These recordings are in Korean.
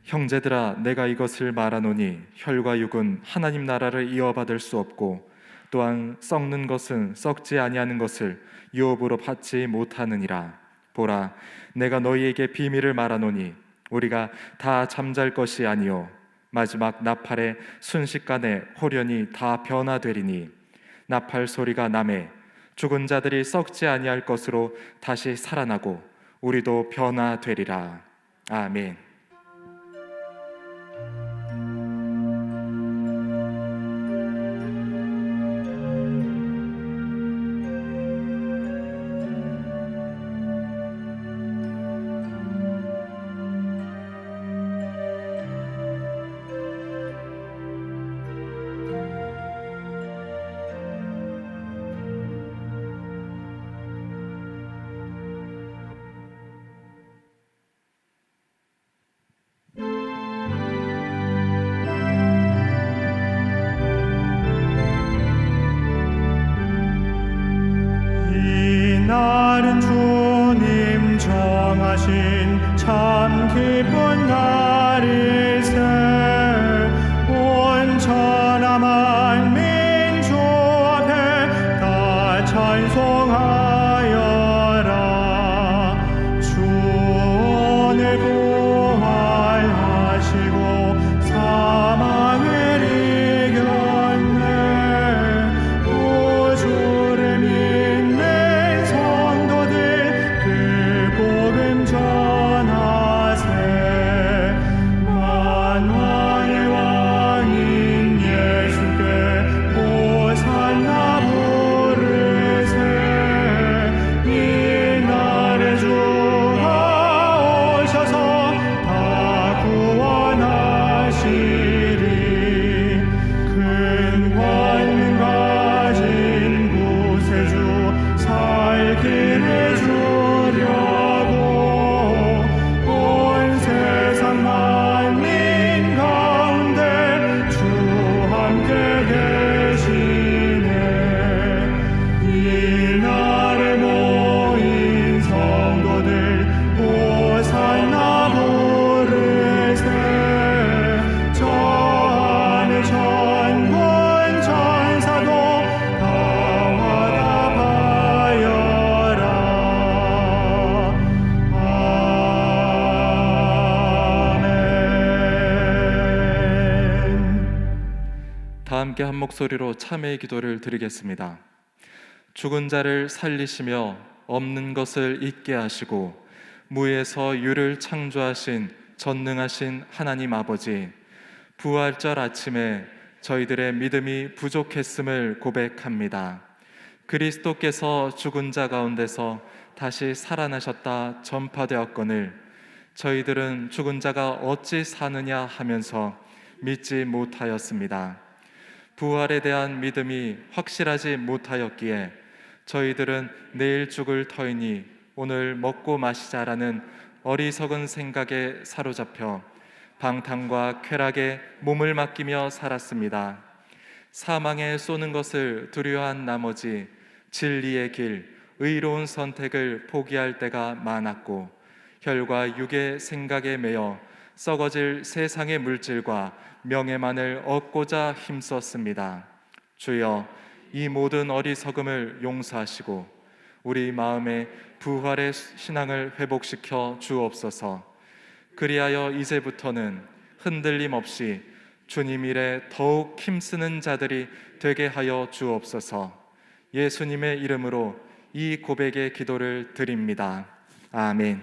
형제들아, 내가 이것을 말하노니 혈과 육은 하나님 나라를 이어받을 수 없고 또한 썩는 것은 썩지 아니하는 것을 유업으로 받지 못하느니라. 보라, 내가 너희에게 비밀을 말하노니 우리가 다 잠잘 것이 아니요 마지막 나팔의 순식간에 홀연히 다 변화되리니, 나팔 소리가 나매 죽은 자들이 썩지 아니할 것으로 다시 살아나고 우리도 변화되리라. 아멘. 이날은 주님 정하신 참 기쁜 날일세. 온 천하 만민 주 앞에 다 찬송하여라. 주 오늘 부활하시고 사망을 이겼네. 우주를 믿는 성도들 그 복음 전하세. 만왕의 왕인 예수께 호산나 부르세. 이날에 주가 오셔서 다 구원하시리. 큰 권능 가진 구세주 살기를 주려고 온 세상 만민 가운데 주 함께 계시네. 이날에 모인 성도들 호산나 부르세. 저 하늘 천군 천사도 다 화답하여라. 아멘. 다 함께 한 목소리로 참회의 기도를 드리겠습니다. 죽은 자를 살리시며 없는 것을 있게 하시고 무에서 유를 창조하신 전능하신 하나님 아버지, 부활절 아침에 저희들의 믿음이 부족했음을 고백합니다. 그리스도께서 죽은 자 가운데서 다시 살아나셨다 전파되었거늘 저희들은 죽은 자가 어찌 사느냐 하면서 믿지 못하였습니다. 부활에 대한 믿음이 확실하지 못하였기에 저희들은 내일 죽을 터이니 오늘 먹고 마시자라는 어리석은 생각에 사로잡혀 방탕과 쾌락에 몸을 맡기며 살았습니다. 사망에 쏘는 것을 두려워한 나머지 진리의 길, 의로운 선택을 포기할 때가 많았고 혈과 육의 생각에 매여 썩어질 세상의 물질과 명예만을 얻고자 힘썼습니다. 주여, 이 모든 어리석음을 용서하시고 우리 마음에 부활의 신앙을 회복시켜 주옵소서. 그리하여 이제부터는 흔들림 없이 주님 일에 더욱 힘쓰는 자들이 되게 하여 주옵소서. 예수님의 이름으로 이 고백의 기도를 드립니다. 아멘.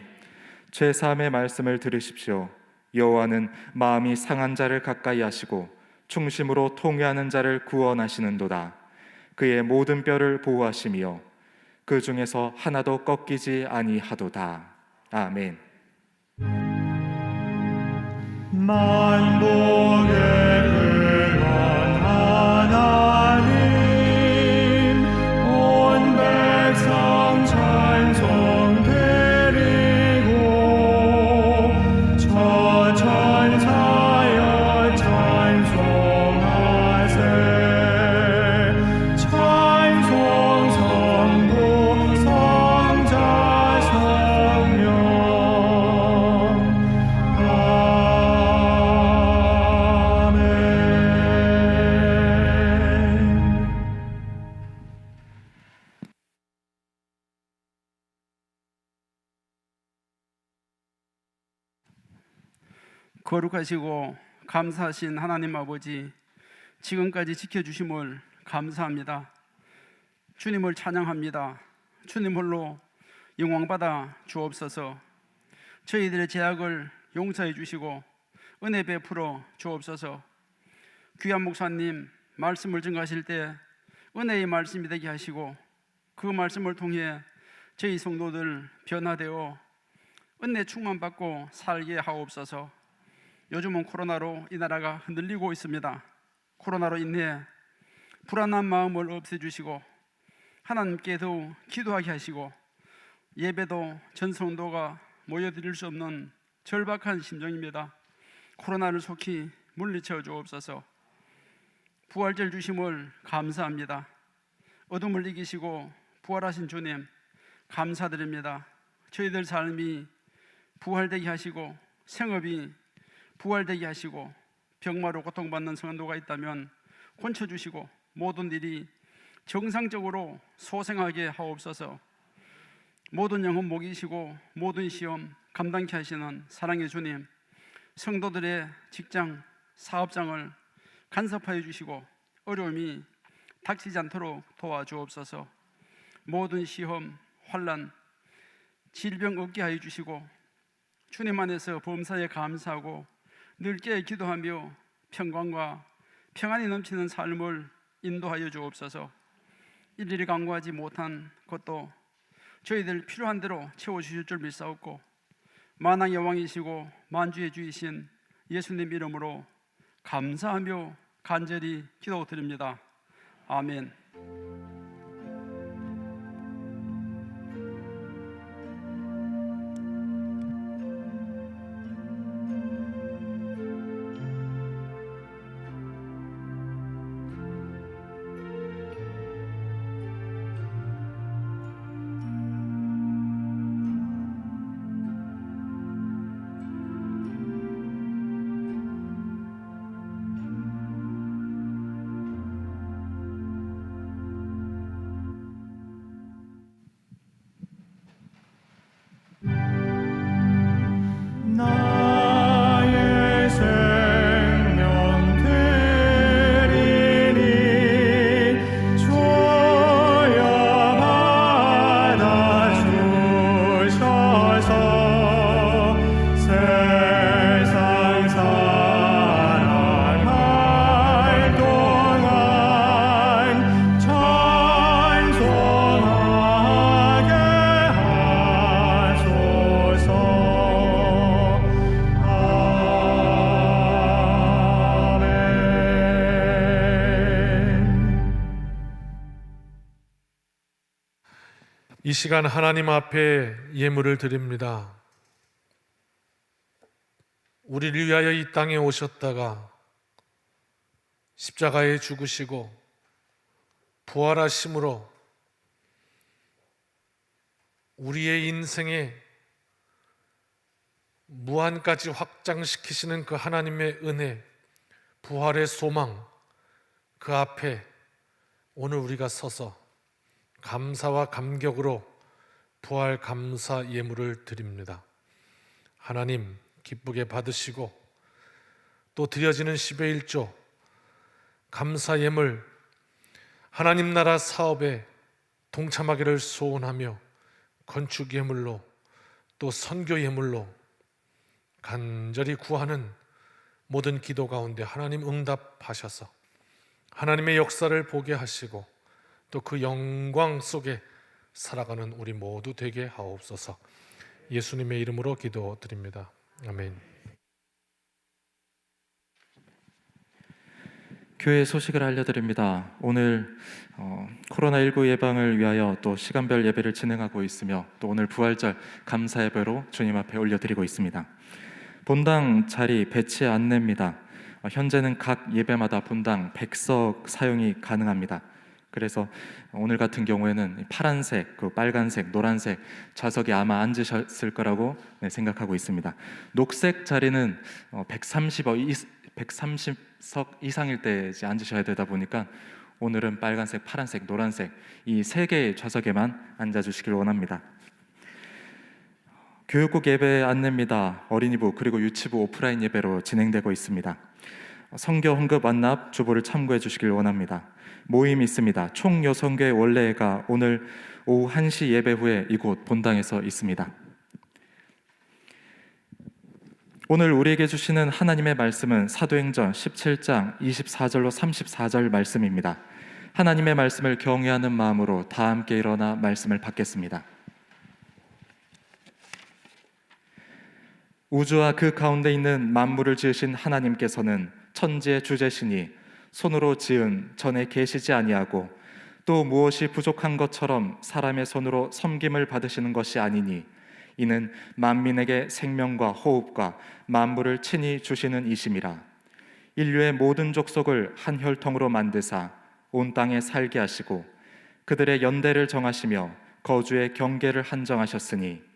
죄사함의 말씀을 들으십시오. 여호와는 마음이 상한 자를 가까이 하시고 충심으로 통회하는 자를 구원하시는도다. 그의 모든 뼈를 보호하시며 그 중에서 하나도 꺾이지 아니하도다. 아멘. 만복의 근원 하나님, 온 백성 찬송 드리고 저 천사여 찬송하세. 찬송 성부 성자 성령. 거룩하시고 감사하신 하나님 아버지, 지금까지 지켜주심을 감사합니다. 주님을 찬양합니다. 주님 홀로 영광받아 주옵소서. 저희들의 죄악을 용서해 주시고 은혜 베풀어 주옵소서. 귀한 목사님 말씀을 증거하실 때 은혜의 말씀이 되게 하시고, 그 말씀을 통해 저희 성도들 변화되어 은혜 충만받고 살게 하옵소서. 요즘은 코로나로 이 나라가 흔들리고 있습니다. 코로나로 인해 불안한 마음을 없애주시고 하나님께 더욱 기도하게 하시고, 예배도 전성도가 모여드릴 수 없는 절박한 심정입니다. 코로나를 속히 물리쳐 주옵소서. 부활절 주심을 감사합니다. 어둠을 이기시고 부활하신 주님 감사드립니다. 저희들 삶이 부활되게 하시고 생업이 부활되게 하시고, 병마로 고통받는 성도가 있다면 고쳐주시고 모든 일이 정상적으로 소생하게 하옵소서. 모든 영혼 목이시고 모든 시험 감당케 하시는 사랑의 주님, 성도들의 직장, 사업장을 간섭하여 주시고 어려움이 닥치지 않도록 도와주옵소서. 모든 시험, 환난, 질병 없게 하여 주시고 주님 안에서 범사에 감사하고 늙게 기도하며 평강과 평안이 넘치는 삶을 인도하여 주옵소서. 일일이 간구하지 못한 것도 저희들 필요한 대로 채워주실 줄 믿사옵고, 만왕의 왕이시고 만주의 주이신 예수님 이름으로 감사하며 간절히 기도드립니다. 아멘. 나의 생명 드리니 주여 받아주셔서 세상 살아갈 동안 찬송하게 하소서. 이 시간 하나님 앞에 예물을 드립니다. 우리를 위하여 이 땅에 오셨다가 십자가에 죽으시고 부활하심으로 우리의 인생에 무한까지 확장시키시는 그 하나님의 은혜, 부활의 소망, 그 앞에 오늘 우리가 서서 감사와 감격으로 부활 감사 예물을 드립니다. 하나님 기쁘게 받으시고, 또 드려지는 10의 1조 감사 예물 하나님 나라 사업에 동참하기를 소원하며 건축 예물로 또 선교 예물로 간절히 구하는 모든 기도 가운데 하나님 응답하셔서 하나님의 역사를 보게 하시고 또 그 영광 속에 살아가는 우리 모두 되게 하옵소서. 예수님의 이름으로 기도드립니다. 아멘. 교회 소식을 알려드립니다. 오늘 코로나19 예방을 위하여 또 시간별 예배를 진행하고 있으며, 또 오늘 부활절 감사 예배로 주님 앞에 올려드리고 있습니다. 본당 자리 배치 안내입니다. 현재는 각 예배마다 본당 100석 사용이 가능합니다. 그래서 오늘 같은 경우에는 파란색, 빨간색, 노란색 좌석에 아마 앉으셨을 거라고 생각하고 있습니다. 녹색 자리는 130석 이상일 때 앉으셔야 되다 보니까 오늘은 빨간색, 파란색, 노란색 이 세 개의 좌석에만 앉아주시길 원합니다. 교육국 예배 안내입니다. 어린이부 그리고 유치부 오프라인 예배로 진행되고 있습니다. 성교 헌급 완납 주보를 참고해 주시길 원합니다. 모임이 있습니다. 총 여성교회 원례회가 오늘 오후 1시 예배 후에 이곳 본당에서 있습니다. 오늘 우리에게 주시는 하나님의 말씀은 사도행전 17장 24절로 34절 말씀입니다. 하나님의 말씀을 경외하는 마음으로 다 함께 일어나 말씀을 받겠습니다. 우주와 그 가운데 있는 만물을 지으신 하나님께서는 천지의 주제시니 손으로 지은 전에 계시지 아니하고 또 무엇이 부족한 것처럼 사람의 손으로 섬김을 받으시는 것이 아니니 이는 만민에게 생명과 호흡과 만물을 친히 주시는 이심이라. 인류의 모든 족속을 한 혈통으로 만드사 온 땅에 살게 하시고 그들의 연대를 정하시며 거주의 경계를 한정하셨으니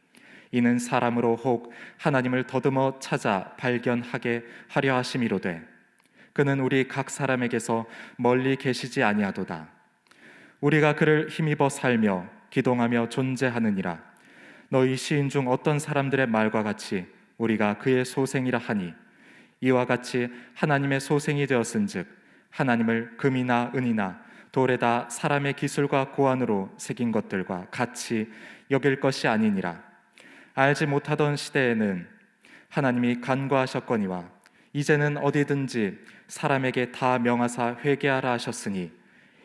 이는 사람으로 혹 하나님을 더듬어 찾아 발견하게 하려 하심이로되 그는 우리 각 사람에게서 멀리 계시지 아니하도다. 우리가 그를 힘입어 살며 기동하며 존재하느니라. 너희 시인 중 어떤 사람들의 말과 같이 우리가 그의 소생이라 하니 이와 같이 하나님의 소생이 되었은즉 하나님을 금이나 은이나 돌에다 사람의 기술과 고안으로 새긴 것들과 같이 여길 것이 아니니라. 알지 못하던 시대에는 하나님이 간과하셨거니와 이제는 어디든지 사람에게 다 명하사 회개하라 하셨으니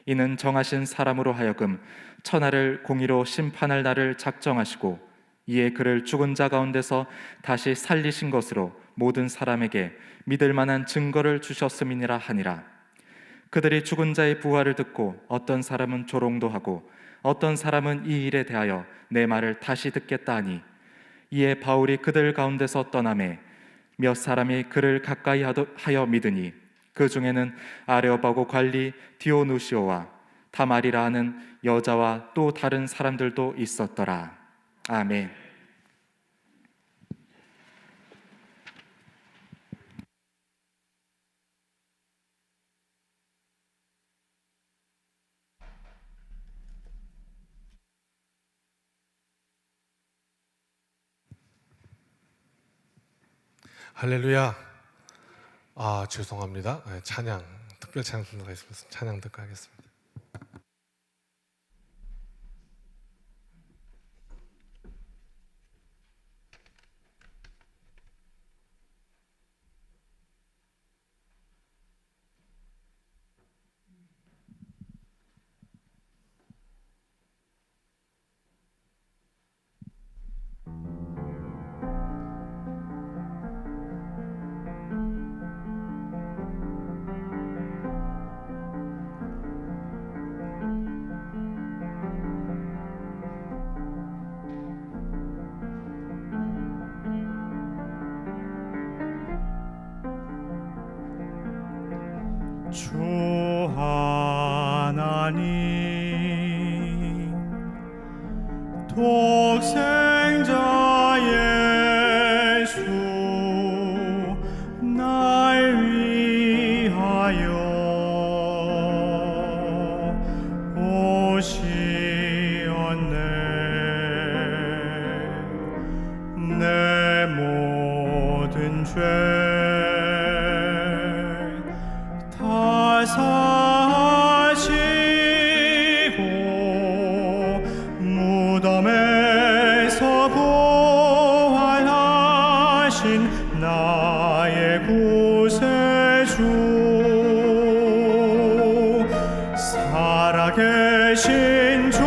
이는 정하신 사람으로 하여금 천하를 공의로 심판할 날을 작정하시고 이에 그를 죽은 자 가운데서 다시 살리신 것으로 모든 사람에게 믿을 만한 증거를 주셨음이니라 하니라. 그들이 죽은 자의 부활을 듣고 어떤 사람은 조롱도 하고 어떤 사람은 이 일에 대하여 내 말을 다시 듣겠다 하니 이에 바울이 그들 가운데서 떠나매 몇 사람이 그를 가까이 하여 믿으니 그 중에는 아레오바고 관리 디오누시오와 다말이라 하는 여자와 또 다른 사람들도 있었더라. 아멘. 할렐루야. 죄송합니다. 찬양, 특별 찬양 순서가 있어서 찬양 듣고 하겠습니다. 주 하나님 독생자 예수 날 위하여 오시었네. 내 모든 죄 사시고 무덤에서 부활하신 나의 구세주 살아계신 주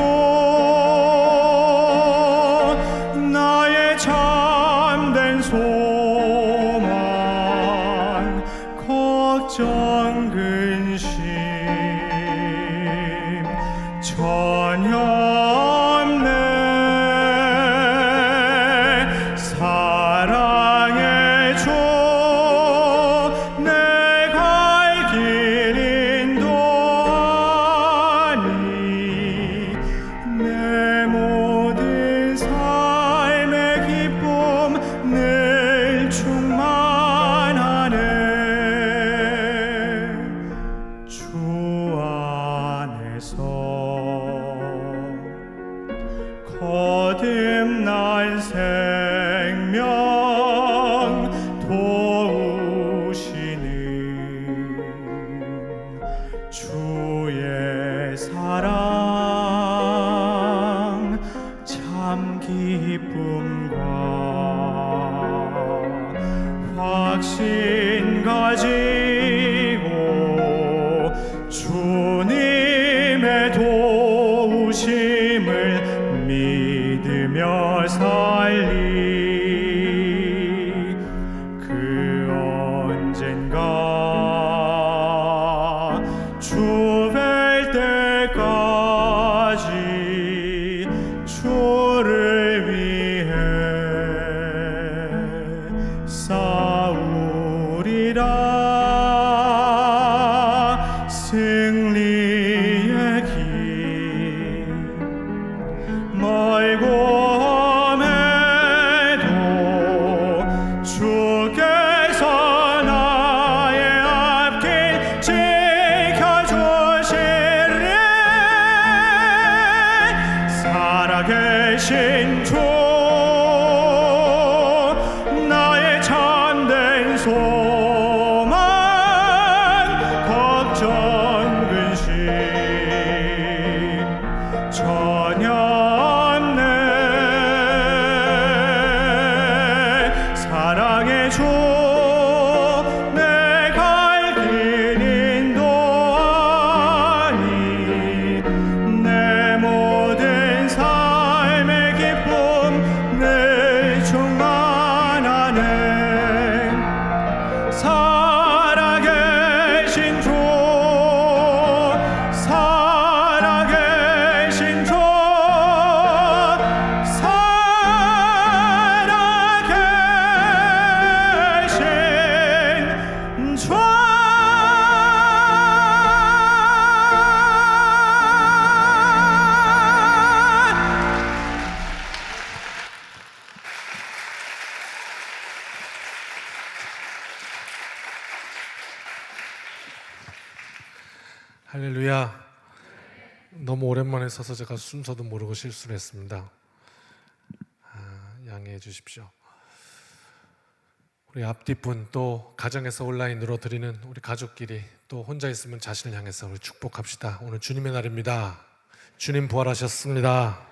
나의 참된 소망 걱정 근심 전혀 없네. 사랑의 주 내 갈 길 인도하니 내 모든 삶의 기쁨 늘 충만하네. 확신 가지고 주님의 도우심을 믿으며 살리 그 언젠가 주 뵐 때까지 주를 위해 싸우리라. 승리의 길 멀고 험해도 주께서 나의 앞길 지켜주시리. 살아계신 주 나의 참된 소망 걱정 근심 전혀 없네. 사랑의 주 내 갈 길 인도하니 내 모든 삶의 기쁨 늘 충만하네. 살아계신 주 살아계신 주 살아계신 주 할렐루야. 너무 오랜만에 서서 제가 순서도 모르고 실수를 했습니다. 양해해 주십시오. 우리 앞뒷분 또 가정에서 온라인으로 드리는 우리 가족끼리 또 혼자 있으면 자신을 향해서 우리 축복합시다. 오늘 주님의 날입니다. 주님 부활하셨습니다.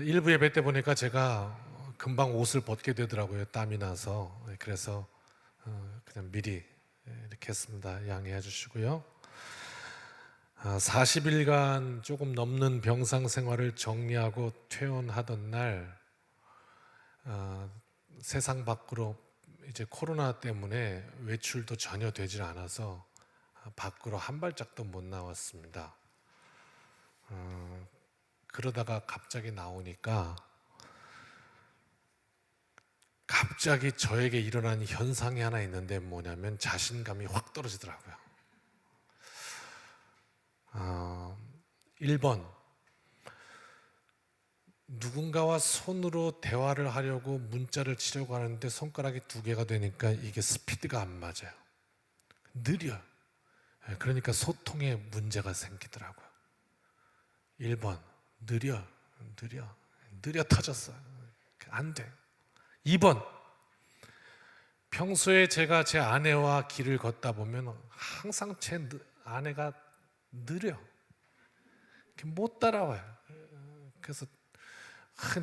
일부 예배 때 보니까 제가 금방 옷을 벗게 되더라고요. 땀이 나서. 그래서 그냥 미리 이렇게 했습니다. 양해해 주시고요. 40일간 조금 넘는 병상 생활을 정리하고 퇴원하던 날 세상 밖으로 이제 코로나 때문에 외출도 전혀 되질 않아서 밖으로 한 발짝도 못 나왔습니다. 그러다가 갑자기 나오니까 갑자기 저에게 일어난 현상이 하나 있는데 뭐냐면 자신감이 확 떨어지더라고요. 1번, 누군가와 손으로 대화를 하려고 문자를 치려고 하는데 손가락이 2개가 되니까 이게 스피드가 안 맞아요. 느려요. 그러니까 소통에 문제가 생기더라고요. 1번, 느려 터졌어요. 안 돼. 2번, 평소에 제가 제 아내와 길을 걷다 보면 항상 제 아내가 느려. 못 따라와요. 그래서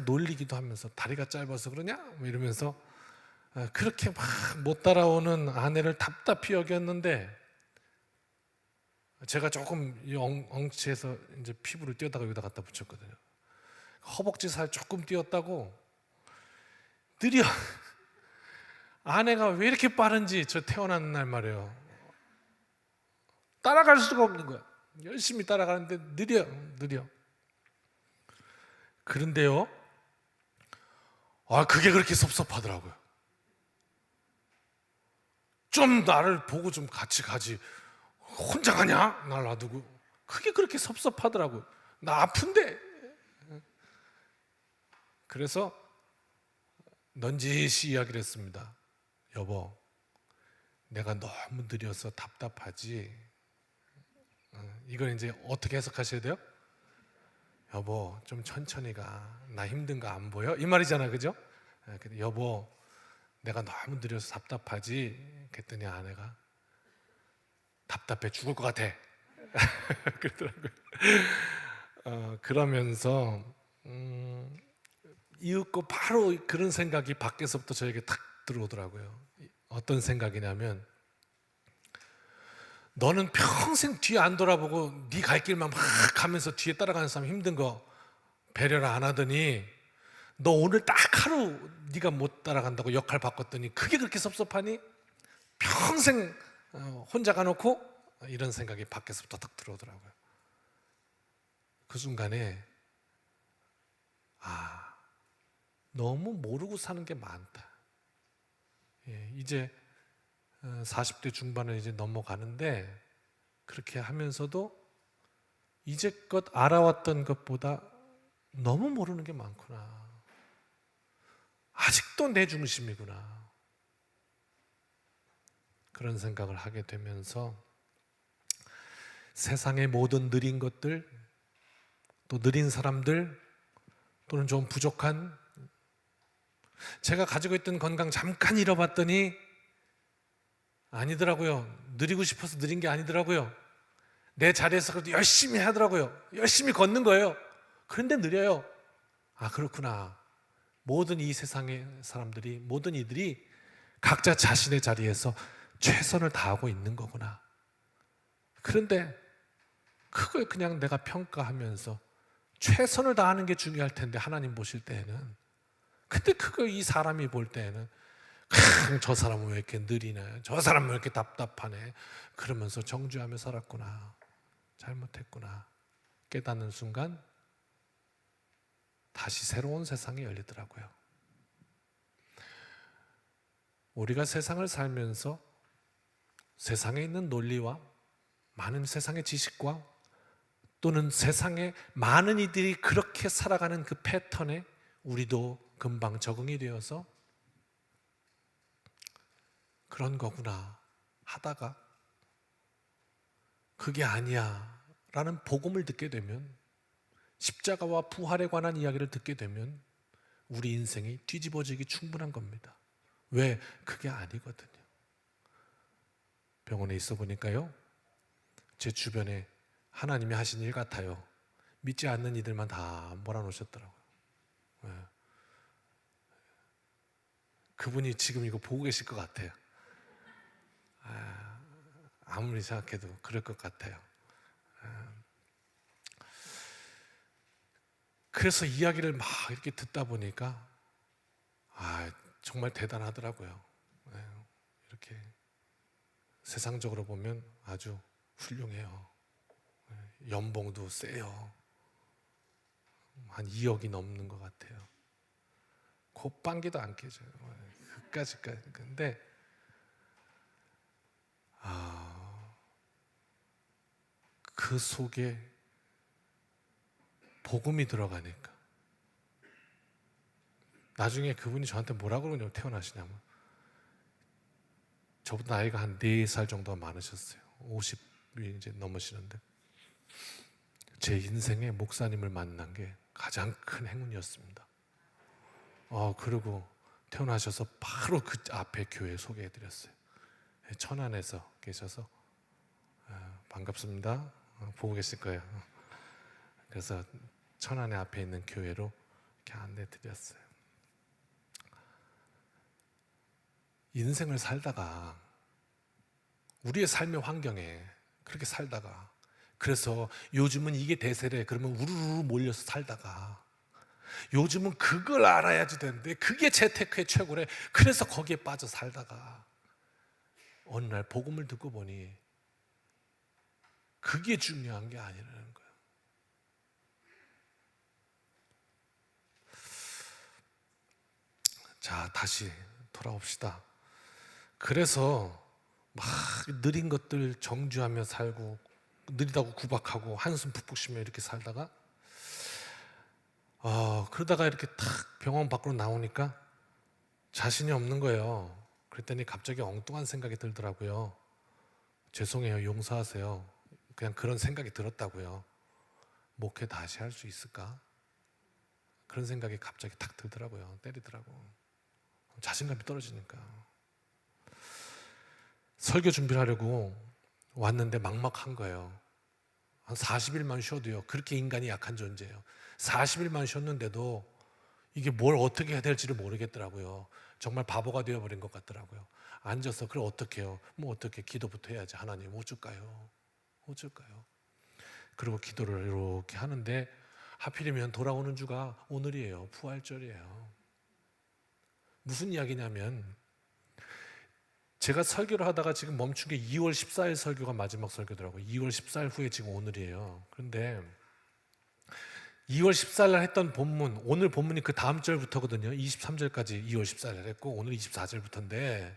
놀리기도 하면서 다리가 짧아서 그러냐? 뭐 이러면서 그렇게 막 못 따라오는 아내를 답답히 여겼는데 제가 조금 엉치해서 이제 피부를 떼다가 여기다 갖다 붙였거든요. 허벅지 살 조금 띄었다고 느려. 아내가 왜 이렇게 빠른지 저 태어난 날 말이에요. 따라갈 수가 없는 거야. 열심히 따라가는데 느려. 그런데요, 그게 그렇게 섭섭하더라고요. 좀 나를 보고 좀 같이 가지. 혼자 가냐? 날 놔두고. 그게 그렇게 섭섭하더라고요. 나 아픈데. 그래서 넌지시 이야기를 했습니다. 여보, 내가 너무 느려서 답답하지. 이걸 이제 어떻게 해석하셔야 돼요? 여보, 좀 천천히 가. 나 힘든 거 안 보여? 이 말이잖아, 그죠? 여보, 내가 너무 느려서 답답하지. 그랬더니 아내가 답답해 죽을 것 같아. 그러더라고요. 그러면서 이윽고 바로 그런 생각이 밖에서부터 저에게 탁 들어오더라고요. 어떤 생각이냐면, 너는 평생 뒤에 안 돌아보고 네 갈 길만 막 가면서 뒤에 따라가는 사람 힘든 거 배려를 안 하더니, 너 오늘 딱 하루 네가 못 따라간다고 역할 바꿨더니 그게 그렇게 섭섭하니? 평생 혼자 가놓고? 이런 생각이 밖에서부터 딱 들어오더라고요. 그 순간에 너무 모르고 사는 게 많다. 이제 40대 중반을 이제 넘어가는데, 그렇게 하면서도 이제껏 알아왔던 것보다 너무 모르는 게 많구나. 아직도 내 중심이구나. 그런 생각을 하게 되면서 세상의 모든 느린 것들, 또 느린 사람들, 또는 좀 부족한, 제가 가지고 있던 건강 잠깐 잃어봤더니 아니더라고요. 느리고 싶어서 느린 게 아니더라고요. 내 자리에서 그래도 열심히 하더라고요. 열심히 걷는 거예요. 그런데 느려요. 그렇구나. 모든 이 세상의 사람들이, 모든 이들이 각자 자신의 자리에서 최선을 다하고 있는 거구나. 그런데 그걸 그냥 내가 평가하면서 최선을 다하는 게 중요할 텐데, 하나님 보실 때에는. 근데 그걸 이 사람이 볼 때에는 저 사람은 왜 이렇게 느리네, 저 사람은 왜 이렇게 답답하네, 그러면서 정죄하며 살았구나. 잘못했구나. 깨닫는 순간 다시 새로운 세상이 열리더라고요. 우리가 세상을 살면서 세상에 있는 논리와 많은 세상의 지식과, 또는 세상에 많은 이들이 그렇게 살아가는 그 패턴에 우리도 금방 적응이 되어서 그런 거구나 하다가, 그게 아니야 라는 복음을 듣게 되면, 십자가와 부활에 관한 이야기를 듣게 되면 우리 인생이 뒤집어지기 충분한 겁니다. 왜? 그게 아니거든요. 병원에 있어 보니까요, 제 주변에 하나님이 하신 일 같아요. 믿지 않는 이들만 다 몰아놓으셨더라고요. 그분이 지금 이거 보고 계실 것 같아요. 아무리 생각해도 그럴 것 같아요. 그래서 이야기를 막 이렇게 듣다 보니까 정말 대단하더라고요. 이렇게 세상적으로 보면 아주 훌륭해요. 연봉도 세요. 한 2억이 넘는 것 같아요. 콧방귀도 안 깨져요. 그까지까지. 근데 그 속에 복음이 들어가니까, 나중에 그분이 저한테 뭐라고 그러냐면, 태어나시냐면, 저보다 나이가 한 4살 정도가 많으셨어요. 50이 이제 넘으시는데, 제 인생에 목사님을 만난 게 가장 큰 행운이었습니다. 그리고 태어나셔서 바로 그 앞에 교회 소개해드렸어요. 천안에서 계셔서 반갑습니다. 보고 계실 거예요. 그래서 천안에 앞에 있는 교회로 이렇게 안내드렸어요. 인생을 살다가, 우리의 삶의 환경에 그렇게 살다가, 그래서 요즘은 이게 대세래 그러면 우르르 몰려서 살다가, 요즘은 그걸 알아야지 되는데 그게 재테크의 최고래 그래서 거기에 빠져 살다가, 어느 날 복음을 듣고 보니 그게 중요한 게 아니라는 거예요. 자, 다시 돌아옵시다. 그래서 막 느린 것들 정죄하며 살고, 느리다고 구박하고 한숨 푹푹 쉬며 이렇게 살다가, 그러다가 이렇게 탁 병원 밖으로 나오니까 자신이 없는 거예요. 그랬더니 갑자기 엉뚱한 생각이 들더라고요. 죄송해요, 용서하세요. 그냥 그런 생각이 들었다고요. 목회 다시 할 수 있을까? 그런 생각이 갑자기 탁 들더라고요. 때리더라고. 자신감이 떨어지니까. 설교 준비를 하려고 왔는데 막막한 거예요. 한 40일만 쉬어도요, 그렇게 인간이 약한 존재예요. 40일만 쉬었는데도 이게 뭘 어떻게 해야 될지를 모르겠더라고요. 정말 바보가 되어버린 것 같더라고요. 앉아서 그래 어떻게 해요? 뭐 어떻게 기도부터 해야지. 하나님 어쩔까요? 어쩔까요? 그리고 기도를 이렇게 하는데 하필이면 돌아오는 주가 오늘이에요. 부활절이에요. 무슨 이야기냐면 제가 설교를 하다가 지금 멈춘 게 2월 14일 설교가 마지막 설교더라고요. 2월 14일 후에 지금 오늘이에요. 그런데 2월 14일 날 했던 본문, 오늘 본문이 그 다음 절부터거든요. 23절까지 2월 14일 날 했고 오늘 24절부터인데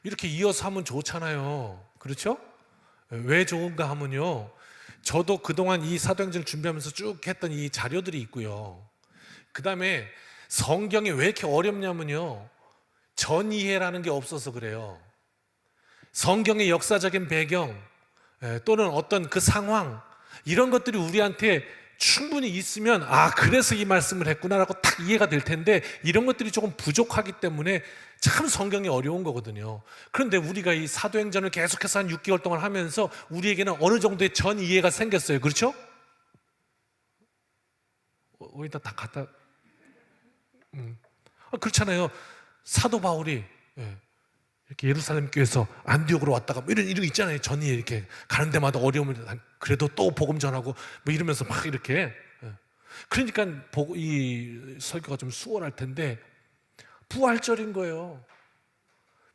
이렇게 이어서 하면 좋잖아요. 그렇죠? 왜 좋은가 하면요, 저도 그동안 이 사도행전을 준비하면서 쭉 했던 이 자료들이 있고요. 그 다음에 성경이 왜 이렇게 어렵냐면요, 전이해라는 게 없어서 그래요. 성경의 역사적인 배경 또는 어떤 그 상황, 이런 것들이 우리한테 충분히 있으면 그래서 이 말씀을 했구나라고 딱 이해가 될 텐데 이런 것들이 조금 부족하기 때문에 참 성경이 어려운 거거든요. 그런데 우리가 이 사도행전을 계속해서 한 6개월 동안 하면서 우리에게는 어느 정도의 전 이해가 생겼어요. 그렇죠? 어디다 다 갖다 그렇잖아요. 사도 바울이 이렇게 예루살렘 교회에서 안디옥으로 왔다가 뭐 이런 거 있잖아요. 전이 이렇게 가는 데마다 어려움을, 그래도 또 복음 전하고 뭐 이러면서 막 이렇게. 그러니까 이 설교가 좀 수월할 텐데 부활절인 거예요.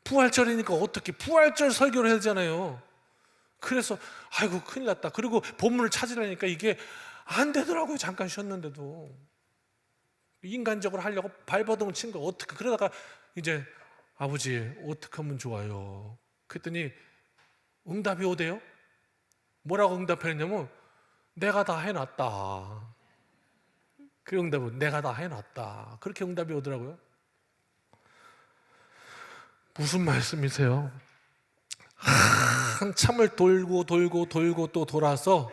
부활절이니까 어떻게 부활절 설교를 해야 되잖아요. 그래서 아이고 큰일 났다. 그리고 본문을 찾으려니까 이게 안 되더라고요. 잠깐 쉬었는데도 인간적으로 하려고 발버둥을 친 거. 어떻게 그러다가 이제 아버지 어떻게 하면 좋아요? 그랬더니 응답이 오대요. 뭐라고 응답했냐면 내가 다 해놨다. 그 응답은 내가 다 해놨다. 그렇게 응답이 오더라고요. 무슨 말씀이세요? 한참을 돌고 또 돌아서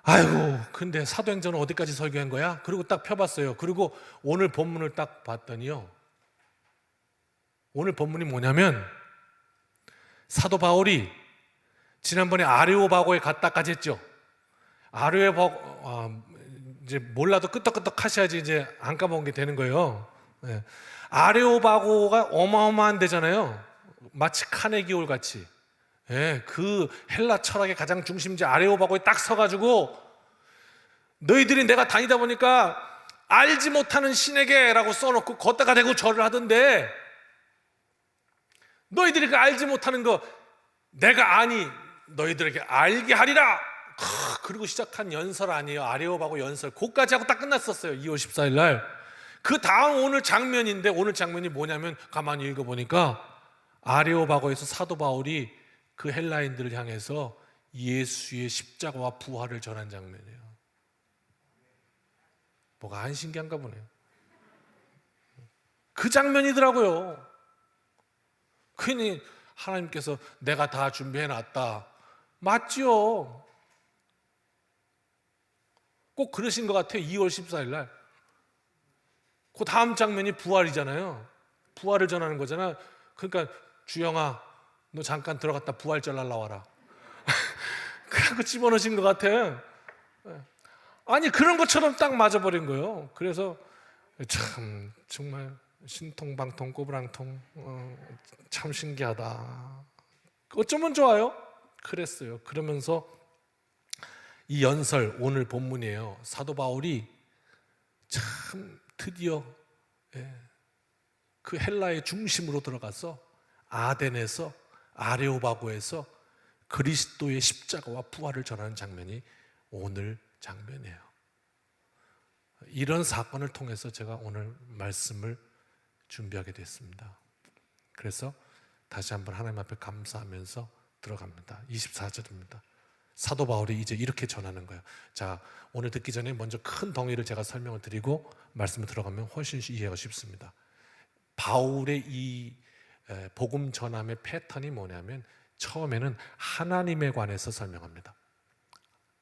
아이고 근데 사도행전은 어디까지 설교한 거야? 그리고 딱 펴봤어요. 그리고 오늘 본문을 딱 봤더니요, 오늘 본문이 뭐냐면 사도 바울이 지난번에 아레오바고에 갔다까지 했죠. 이제 몰라도 끄떡끄떡 하셔야지 이제 안 까먹은 게 되는 거예요. 아레오바고가 어마어마한 데잖아요. 마치 카네기홀 같이. 그 헬라 철학의 가장 중심지 아레오바고에 딱 서가지고 너희들이 내가 다니다 보니까 알지 못하는 신에게라고 써놓고 걷다가 대고 절을 하던데 너희들이 그 알지 못하는 거 내가 아니 너희들에게 알게 하리라. 그리고 시작한 연설 아니에요. 아레오바고 연설. 그까지 하고 딱 끝났었어요. 2월 14일 날. 그 다음 오늘 장면인데 오늘 장면이 뭐냐면 가만히 읽어보니까 아레오바고에서 사도 바울이 그 헬라인들을 향해서 예수의 십자가와 부활을 전한 장면이에요. 뭐가 안 신기한가 보네요. 그 장면이더라고요. 그러니 하나님께서 내가 다 준비해놨다. 맞죠? 꼭 그러신 것 같아요. 2월 14일 날. 그 다음 장면이 부활이잖아요. 부활을 전하는 거잖아. 그러니까 주영아 너 잠깐 들어갔다 부활절 날 나와라. 그거 집어넣으신 것 같아. 아니 그런 것처럼 딱 맞아버린 거예요. 그래서 참 정말 신통방통 꼬부랑통 참 신기하다. 어쩌면 좋아요? 그랬어요. 그러면서 이 연설 오늘 본문이에요. 사도 바울이 참 드디어 그 헬라의 중심으로 들어가서 아덴에서 아레오바고에서 그리스도의 십자가와 부활을 전하는 장면이 오늘 장면이에요. 이런 사건을 통해서 제가 오늘 말씀을 준비하게 됐습니다. 그래서 다시 한번 하나님 앞에 감사하면서 들어갑니다. 24절입니다. 사도 바울이 이제 이렇게 전하는 거예요. 자, 오늘 듣기 전에 먼저 큰 덩이를 제가 설명을 드리고 말씀을 들어가면 훨씬 이해가 쉽습니다. 바울의 이 복음 전함의 패턴이 뭐냐면 처음에는 하나님에 관해서 설명합니다.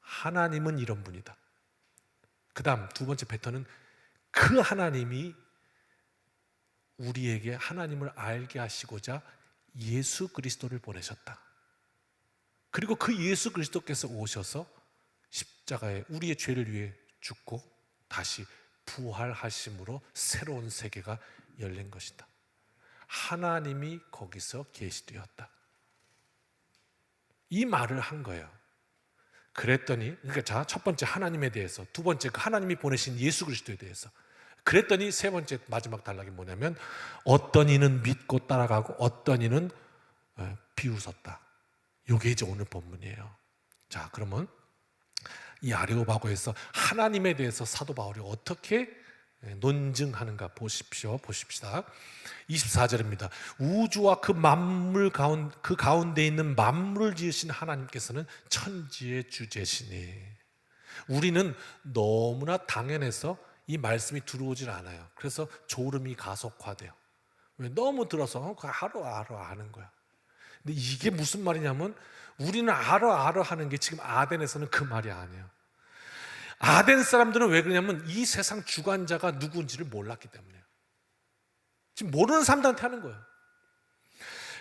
하나님은 이런 분이다. 그 다음 두 번째 패턴은 그 하나님이 우리에게 하나님을 알게 하시고자 예수 그리스도를 보내셨다. 그리고 그 예수 그리스도께서 오셔서 십자가에 우리의 죄를 위해 죽고 다시 부활하심으로 새로운 세계가 열린 것이다. 하나님이 거기서 계시되었다. 이 말을 한 거예요. 그랬더니, 그러니까 자, 첫 번째 하나님에 대해서, 두 번째 그 하나님이 보내신 예수 그리스도에 대해서, 그랬더니 세 번째 마지막 단락이 뭐냐면 어떤 이는 믿고 따라가고 어떤 이는 비웃었다. 이게 이제 오늘 본문이에요. 자, 그러면 이 아레오바고에서 하나님에 대해서 사도 바울이 어떻게 논증하는가 보십시다. 24절입니다. 우주와 그 만물 그 가운데 있는 만물을 지으신 하나님께서는 천지의 주제시니. 우리는 너무나 당연해서 이 말씀이 들어오질 않아요. 그래서 졸음이 가속화돼요. 왜? 너무 들어서 알아 하는 거야. 근데 이게 무슨 말이냐면 우리는 알아 하는 게 지금 아덴에서는 그 말이 아니에요. 아덴 사람들은 왜 그러냐면 이 세상 주관자가 누구인지를 몰랐기 때문에요. 지금 모르는 사람들한테 하는 거예요.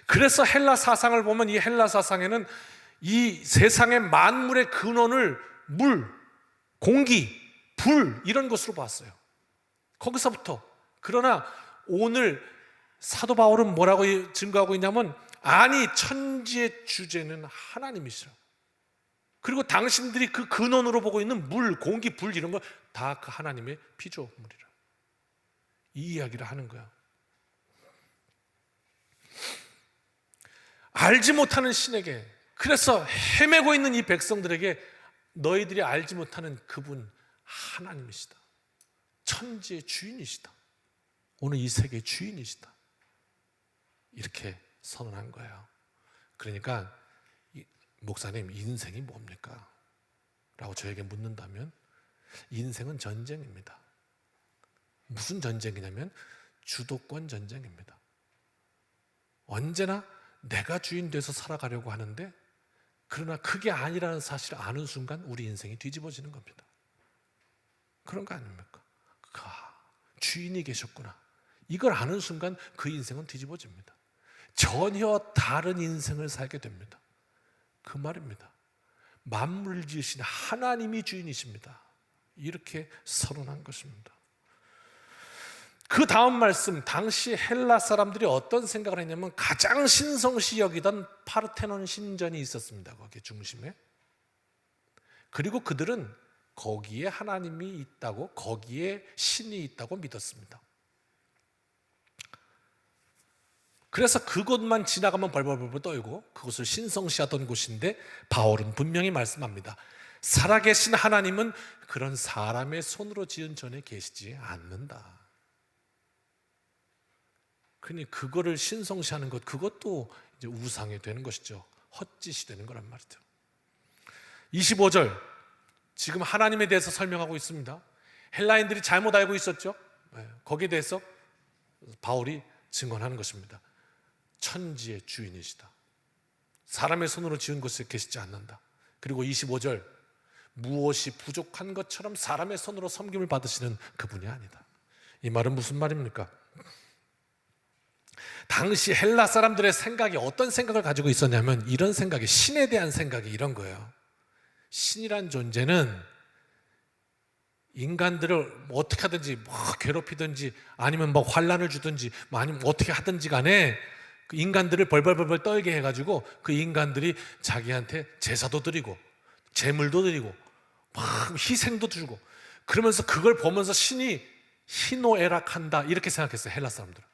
그래서 헬라 사상을 보면 이 헬라 사상에는 이 세상의 만물의 근원을 물, 공기, 불 이런 것으로 봤어요. 거기서부터. 그러나 오늘 사도 바울은 뭐라고 증거하고 있냐면 아니 천지의 주제는 하나님이시라. 그리고 당신들이 그 근원으로 보고 있는 물, 공기, 불 이런 거 다 그 하나님의 피조물이라. 이 이야기를 하는 거야. 알지 못하는 신에게, 그래서 헤매고 있는 이 백성들에게 너희들이 알지 못하는 그분 하나님이시다. 천지의 주인이시다. 오늘 이 세계의 주인이시다. 이렇게 선언한 거예요. 그러니까 목사님, 인생이 뭡니까? 라고 저에게 묻는다면 인생은 전쟁입니다. 무슨 전쟁이냐면 주도권 전쟁입니다. 언제나 내가 주인 돼서 살아가려고 하는데 그러나 그게 아니라는 사실을 아는 순간 우리 인생이 뒤집어지는 겁니다. 그런 거 아닙니까? 주인이 계셨구나. 이걸 아는 순간 그 인생은 뒤집어집니다. 전혀 다른 인생을 살게 됩니다. 그 말입니다. 만물을 지으신 하나님이 주인이십니다. 이렇게 선언한 것입니다. 그 다음 말씀, 당시 헬라 사람들이 어떤 생각을 했냐면 가장 신성시 여기던 파르테논 신전이 있었습니다. 거기 중심에. 그리고 그들은 거기에 하나님이 있다고, 거기에 신이 있다고 믿었습니다. 그래서 그곳만 지나가면 벌벌벌 떨고 그곳을 신성시하던 곳인데 바울은 분명히 말씀합니다. 살아계신 하나님은 그런 사람의 손으로 지은 전에 계시지 않는다. 그러니 그거를 신성시하는 것, 그것도 이제 우상이 되는 것이죠. 헛짓이 되는 거란 말이죠. 25절, 지금 하나님에 대해서 설명하고 있습니다. 헬라인들이 잘못 알고 있었죠. 거기에 대해서 바울이 증언하는 것입니다. 천지의 주인이시다. 사람의 손으로 지은 곳에 계시지 않는다. 그리고 25절, 무엇이 부족한 것처럼 사람의 손으로 섬김을 받으시는 그분이 아니다. 이 말은 무슨 말입니까? 당시 헬라 사람들의 생각이 어떤 생각을 가지고 있었냐면 이런 생각이, 신에 대한 생각이 이런 거예요. 신이란 존재는 인간들을 어떻게 하든지 괴롭히든지 아니면 환난을 주든지 아니면 어떻게 하든지 간에 그 인간들을 벌벌벌 떨게 해가지고 그 인간들이 자기한테 제사도 드리고 제물도 드리고 막 희생도 주고 그러면서 그걸 보면서 신이 희노애락한다 이렇게 생각했어요. 헬라 사람들은.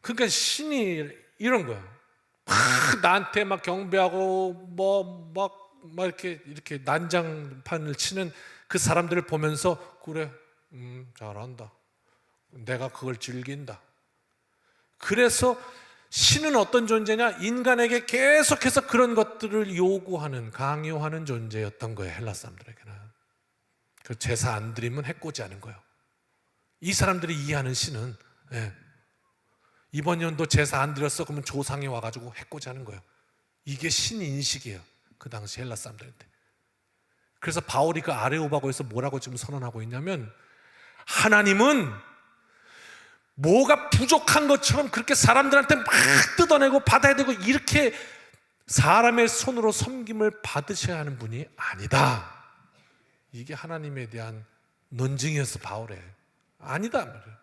그러니까 신이 이런 거예요. 막 나한테 막 경배하고 막 이렇게 난장판을 치는 그 사람들을 보면서 그래, 잘한다. 내가 그걸 즐긴다. 그래서 신은 어떤 존재냐? 인간에게 계속해서 그런 것들을 요구하는, 강요하는 존재였던 거예요. 헬라 사람들에게는. 그 제사 안 드리면 해코지 하는 거예요. 이 사람들이 이해하는 신은 이번 연도 제사 안 드렸어? 그러면 조상이 와가지고 해코지 하는 거예요. 이게 신 인식이에요. 그 당시 헬라 사람들한테. 그래서 바울이 그 아레오바고에서 뭐라고 지금 선언하고 있냐면 하나님은 뭐가 부족한 것처럼 그렇게 사람들한테 막 뜯어내고 받아야 되고 이렇게 사람의 손으로 섬김을 받으셔야 하는 분이 아니다. 이게 하나님에 대한 논증이었어 바울의. 아니다 말이에요.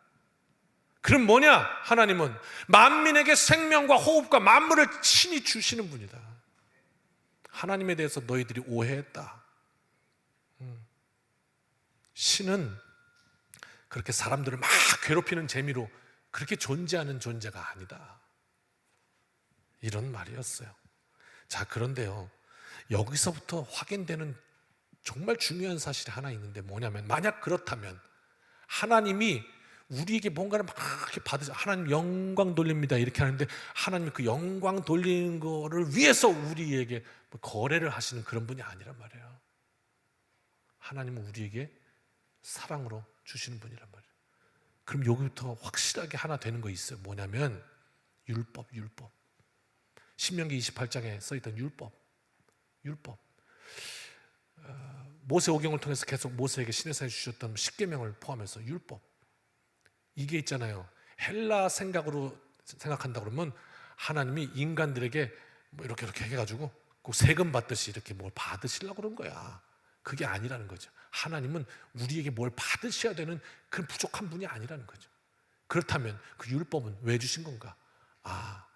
그럼 뭐냐? 하나님은 만민에게 생명과 호흡과 만물을 친히 주시는 분이다. 하나님에 대해서 너희들이 오해했다. 신은 그렇게 사람들을 막 괴롭히는 재미로 그렇게 존재하는 존재가 아니다. 이런 말이었어요. 자, 그런데요, 여기서부터 확인되는 정말 중요한 사실이 하나 있는데 뭐냐면, 만약 그렇다면 하나님이 우리에게 뭔가를 막 이렇게 받으셔, 하나님 영광 돌립니다 이렇게 하는데, 하나님이 그 영광 돌리는 거를 위해서 우리에게 거래를 하시는 그런 분이 아니란 말이에요. 하나님은 우리에게 사랑으로 주시는 분이란 말이에요. 그럼 여기부터 확실하게 하나 되는 거 있어요. 뭐냐면 율법. 신명기 28장에 써있던 율법. 모세 오경을 통해서 계속 모세에게 시내산에 주셨던 십계명을 포함해서 율법. 이게 있잖아요. 헬라 생각으로 생각한다 그러면 하나님이 인간들에게 뭐 이렇게 해가지고 그 세금 받듯이 이렇게 뭘 받으시려고 그런 거야. 그게 아니라는 거죠. 하나님은 우리에게 뭘 받으셔야 되는 그런 부족한 분이 아니라는 거죠. 그렇다면 그 율법은 왜 주신 건가? 아,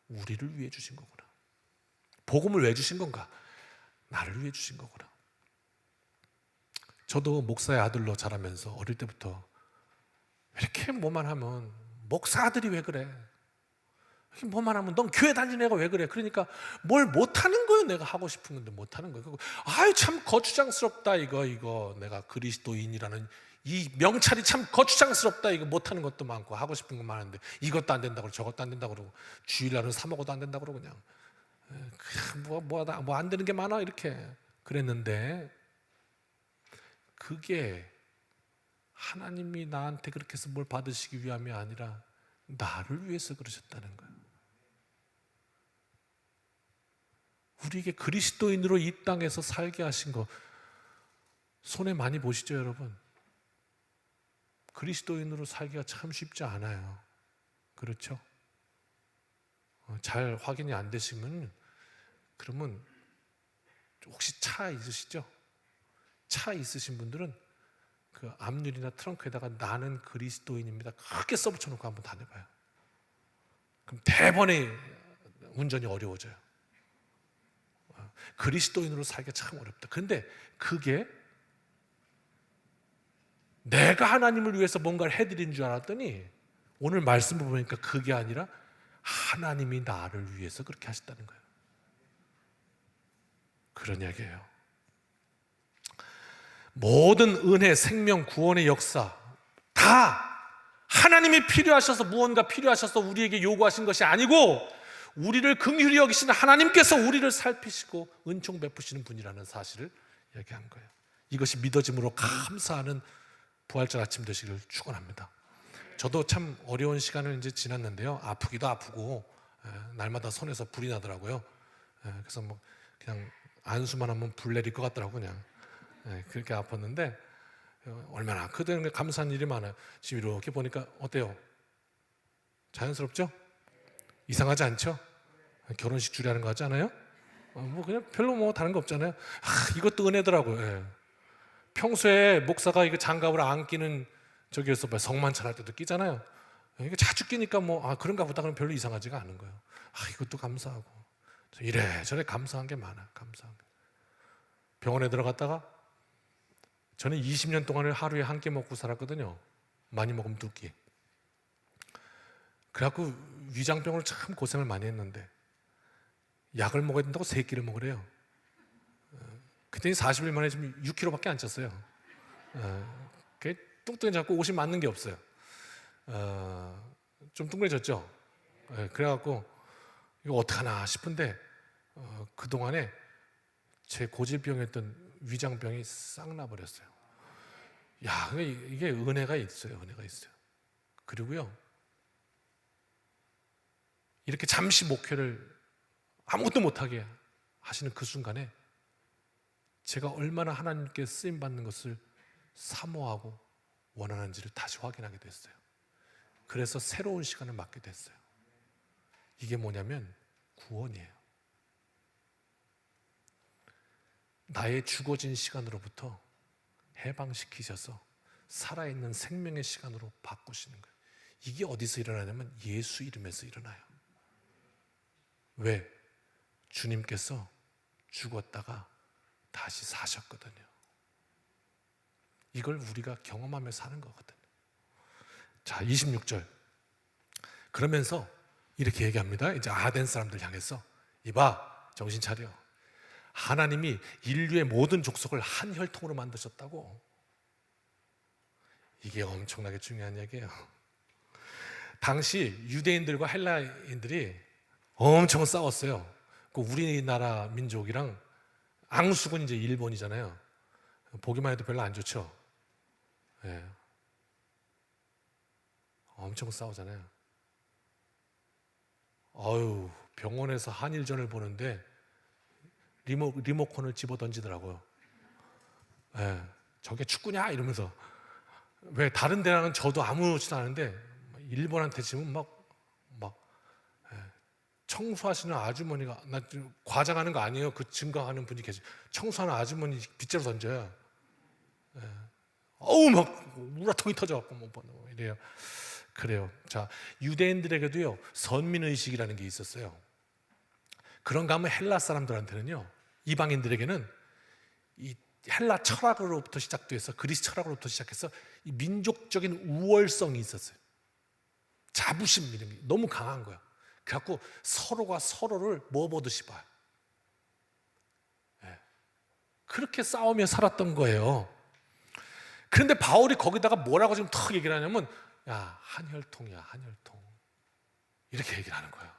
우리를 위해 주신 거구나. 복음을 왜 주신 건가? 나를 위해 주신 거구나. 저도 목사의 아들로 자라면서 어릴 때부터 이렇게 뭐만 하면, 목사들이 왜 그래? 뭐만 하면 넌 교회 다니는 애가 왜 그래? 그러니까 뭘 못하는 거예요. 내가 하고 싶은 건데 못하는 거예요. 아유, 참 거추장스럽다 이거 내가 그리스도인이라는 이 명찰이 참 거추장스럽다. 이거 못하는 것도 많고 하고 싶은 거 많은데 이것도 안 된다고 그러고 저것도 안 된다고 그러고 주일날은 사 먹어도 안 된다고 그러고 그냥 뭐 안 되는 게 많아 이렇게 그랬는데, 그게 하나님이 나한테 그렇게 해서 뭘 받으시기 위함이 아니라 나를 위해서 그러셨다는 거예요. 우리에게 그리스도인으로 이 땅에서 살게 하신 거 손에 많이 보시죠, 여러분? 그리스도인으로 살기가 참 쉽지 않아요. 그렇죠? 잘 확인이 안 되시면, 그러면 혹시 차 있으시죠? 차 있으신 분들은 그 앞유리나 트렁크에다가 나는 그리스도인입니다 크게 써붙여놓고 한번 다녀봐요. 그럼 대번에 운전이 어려워져요. 그리스도인으로 살기가 참 어렵다. 그런데 그게 내가 하나님을 위해서 뭔가를 해드린 줄 알았더니 오늘 말씀을 보니까 그게 아니라 하나님이 나를 위해서 그렇게 하셨다는 거예요. 그런 이야기예요. 모든 은혜, 생명, 구원의 역사 다 하나님이 필요하셔서, 무언가 필요하셔서 우리에게 요구하신 것이 아니고 우리를 긍휼히 여기시는 하나님께서 우리를 살피시고 은총 베푸시는 분이라는 사실을 얘기한 거예요. 이것이 믿어짐으로 감사하는 부활절 아침 되시기를 축원합니다. 저도 참 어려운 시간을 이제 지났는데요. 아프기도 아프고 날마다 손에서 불이 나더라고요. 그래서 뭐 그냥 안수만 하면 불 내릴 것 같더라고 그냥. 그렇게 아팠는데 얼마나 그때는 감사한 일이 많아요. 지금 이렇게 보니까 어때요? 자연스럽죠? 이상하지 않죠? 결혼식 주례하는 거 같지 않아요? 뭐 그냥 별로 뭐 다른 거 없잖아요. 이것도 은혜더라고요. 평소에 목사가 이거 장갑을 안 끼는 저기에서 성만찬 할 때도 끼잖아요. 이게 자주 끼니까 뭐 그런가 보다 그러면 별로 이상하지가 않은 거예요. 이것도 감사하고 이래저래 감사한 게 많아. 감사한 게. 병원에 들어갔다가 저는 20년 동안을 하루에 한 끼 먹고 살았거든요. 많이 먹으면 2끼. 그래갖고 위장병으로 참 고생을 많이 했는데 약을 먹어야 된다고 3끼를 먹으래요. 그때는 40일 만에 지금 6kg밖에 안 쪘어요. 뚱뚱해 잡고 옷이 맞는 게 없어요. 좀 뚱그레졌죠. 그래갖고 이거 어떡하나 싶은데 그동안에 제 고질병이었던 위장병이 싹 나버렸어요. 야, 이게 은혜가 있어요. 은혜가 있어요. 그리고요, 이렇게 잠시 목회를 아무것도 못하게 하시는 그 순간에 제가 얼마나 하나님께 쓰임받는 것을 사모하고 원하는지를 다시 확인하게 됐어요. 그래서 새로운 시간을 맞게 됐어요. 이게 뭐냐면 구원이에요. 나의 죽어진 시간으로부터 해방시키셔서 살아있는 생명의 시간으로 바꾸시는 거예요. 이게 어디서 일어나냐면 예수 이름에서 일어나요. 왜? 주님께서 죽었다가 다시 사셨거든요. 이걸 우리가 경험하며 사는 거거든요. 자, 26절. 그러면서 이렇게 얘기합니다. 이제 아덴 사람들 향해서, 이봐, 정신 차려. 하나님이 인류의 모든 족속을 한 혈통으로 만드셨다고. 이게 엄청나게 중요한 얘기예요. 당시 유대인들과 헬라인들이 엄청 싸웠어요. 그 우리나라 민족이랑 앙숙은 이제 일본이잖아요. 보기만 해도 별로 안 좋죠. 예. 엄청 싸우잖아요. 아유, 병원에서 한일전을 보는데 리모컨을 집어 던지더라고요. 예. 저게 축구냐 이러면서. 왜 다른 데랑은 저도 아무렇지도 않은데 일본한테 지금 막 청소하시는 아주머니가, 나 지금 과장하는 거 아니에요. 그 증거하는 분이 계세요. 청소하는 아주머니 빗자루 던져요. 어우, 막 우라통이 터져갖고 뭐 이래요. 그래요. 자, 유대인들에게도요 선민의식이라는 게 있었어요. 그런가 하면 헬라 사람들한테는요, 이방인들에게는 이 헬라 철학으로부터 시작돼서, 그리스 철학으로부터 시작해서 이 민족적인 우월성이 있었어요. 자부심 이름이 너무 강한 거야. 그래갖고 서로가 서로를 뭐 보듯이 봐요. 네. 그렇게 싸우며 살았던 거예요. 그런데 바울이 거기다가 뭐라고 지금 턱 얘기를 하냐면, 야, 한혈통이야, 한혈통. 이렇게 얘기를 하는 거예요.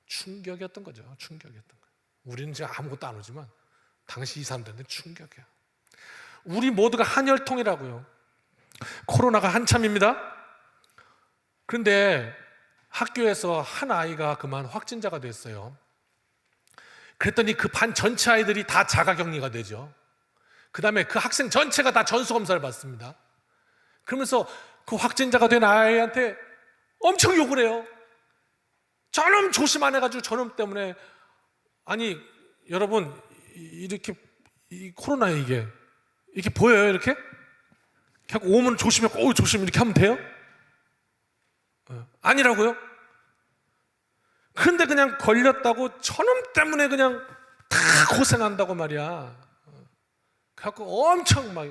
충격이었던 거죠. 충격이었던 거예요. 우리는 지금 아무것도 안 오지만 당시 이 사람들한테 충격이야. 우리 모두가 한혈통이라고요. 코로나가 한참입니다. 그런데 학교에서 한 아이가 그만 확진자가 됐어요. 그랬더니 그 반 전체 아이들이 다 자가격리가 되죠. 그 다음에 그 학생 전체가 다 전수검사를 받습니다. 그러면서 그 확진자가 된 아이한테 엄청 욕을 해요. 저놈 조심 안 해가지고 저놈 때문에. 아니 여러분, 이렇게 이 코로나에 이게 이렇게 보여요? 이렇게? 그냥 오면 조심하고 조심 이렇게 하면 돼요? 아니라고요? 그런데 그냥 걸렸다고 저놈 때문에 그냥 다 고생한다고 말이야. 그래갖고 엄청 막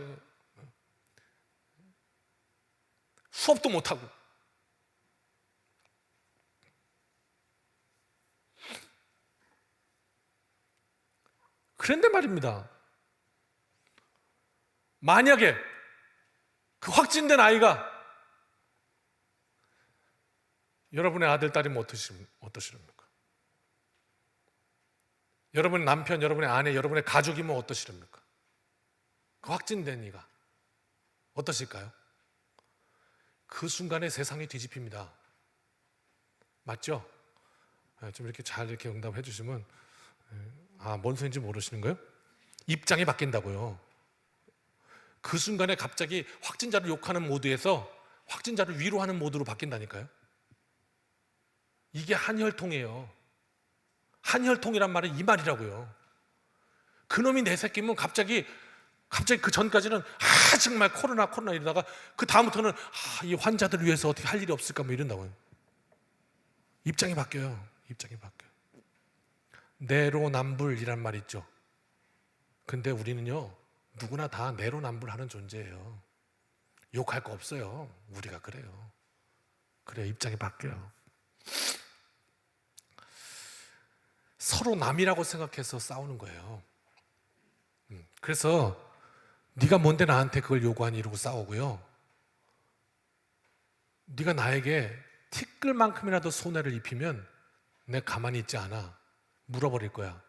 수업도 못하고. 그런데 말입니다, 만약에 그 확진된 아이가 여러분의 아들, 딸이면 어떠시렵니까? 여러분의 남편, 여러분의 아내, 여러분의 가족이면 어떠시렵니까? 그 확진된 이가 어떠실까요? 그 순간에 세상이 뒤집힙니다. 맞죠? 좀 이렇게 잘 이렇게 응답해 주시면, 뭔 소리인지 모르시는 거예요? 입장이 바뀐다고요. 그 순간에 갑자기 확진자를 욕하는 모드에서 확진자를 위로하는 모드로 바뀐다니까요. 이게 한혈통이에요. 한혈통이란 말은 이 말이라고요. 그놈이 내 새끼면 갑자기 그 전까지는 정말 코로나 이러다가 그 다음부터는 이 환자들을 위해서 어떻게 할 일이 없을까 뭐 이런다고요. 입장이 바뀌어요. 입장이 바뀌어요. 내로남불이란 말 있죠. 근데 우리는요, 누구나 다 내로남불하는 존재예요. 욕할 거 없어요. 우리가 그래요. 그래, 입장이 바뀌어요. 서로 남이라고 생각해서 싸우는 거예요. 그래서 네가 뭔데 나한테 그걸 요구하니 이러고 싸우고요, 네가 나에게 티끌만큼이라도 손해를 입히면 내가 가만히 있지 않아. 물어버릴 거야.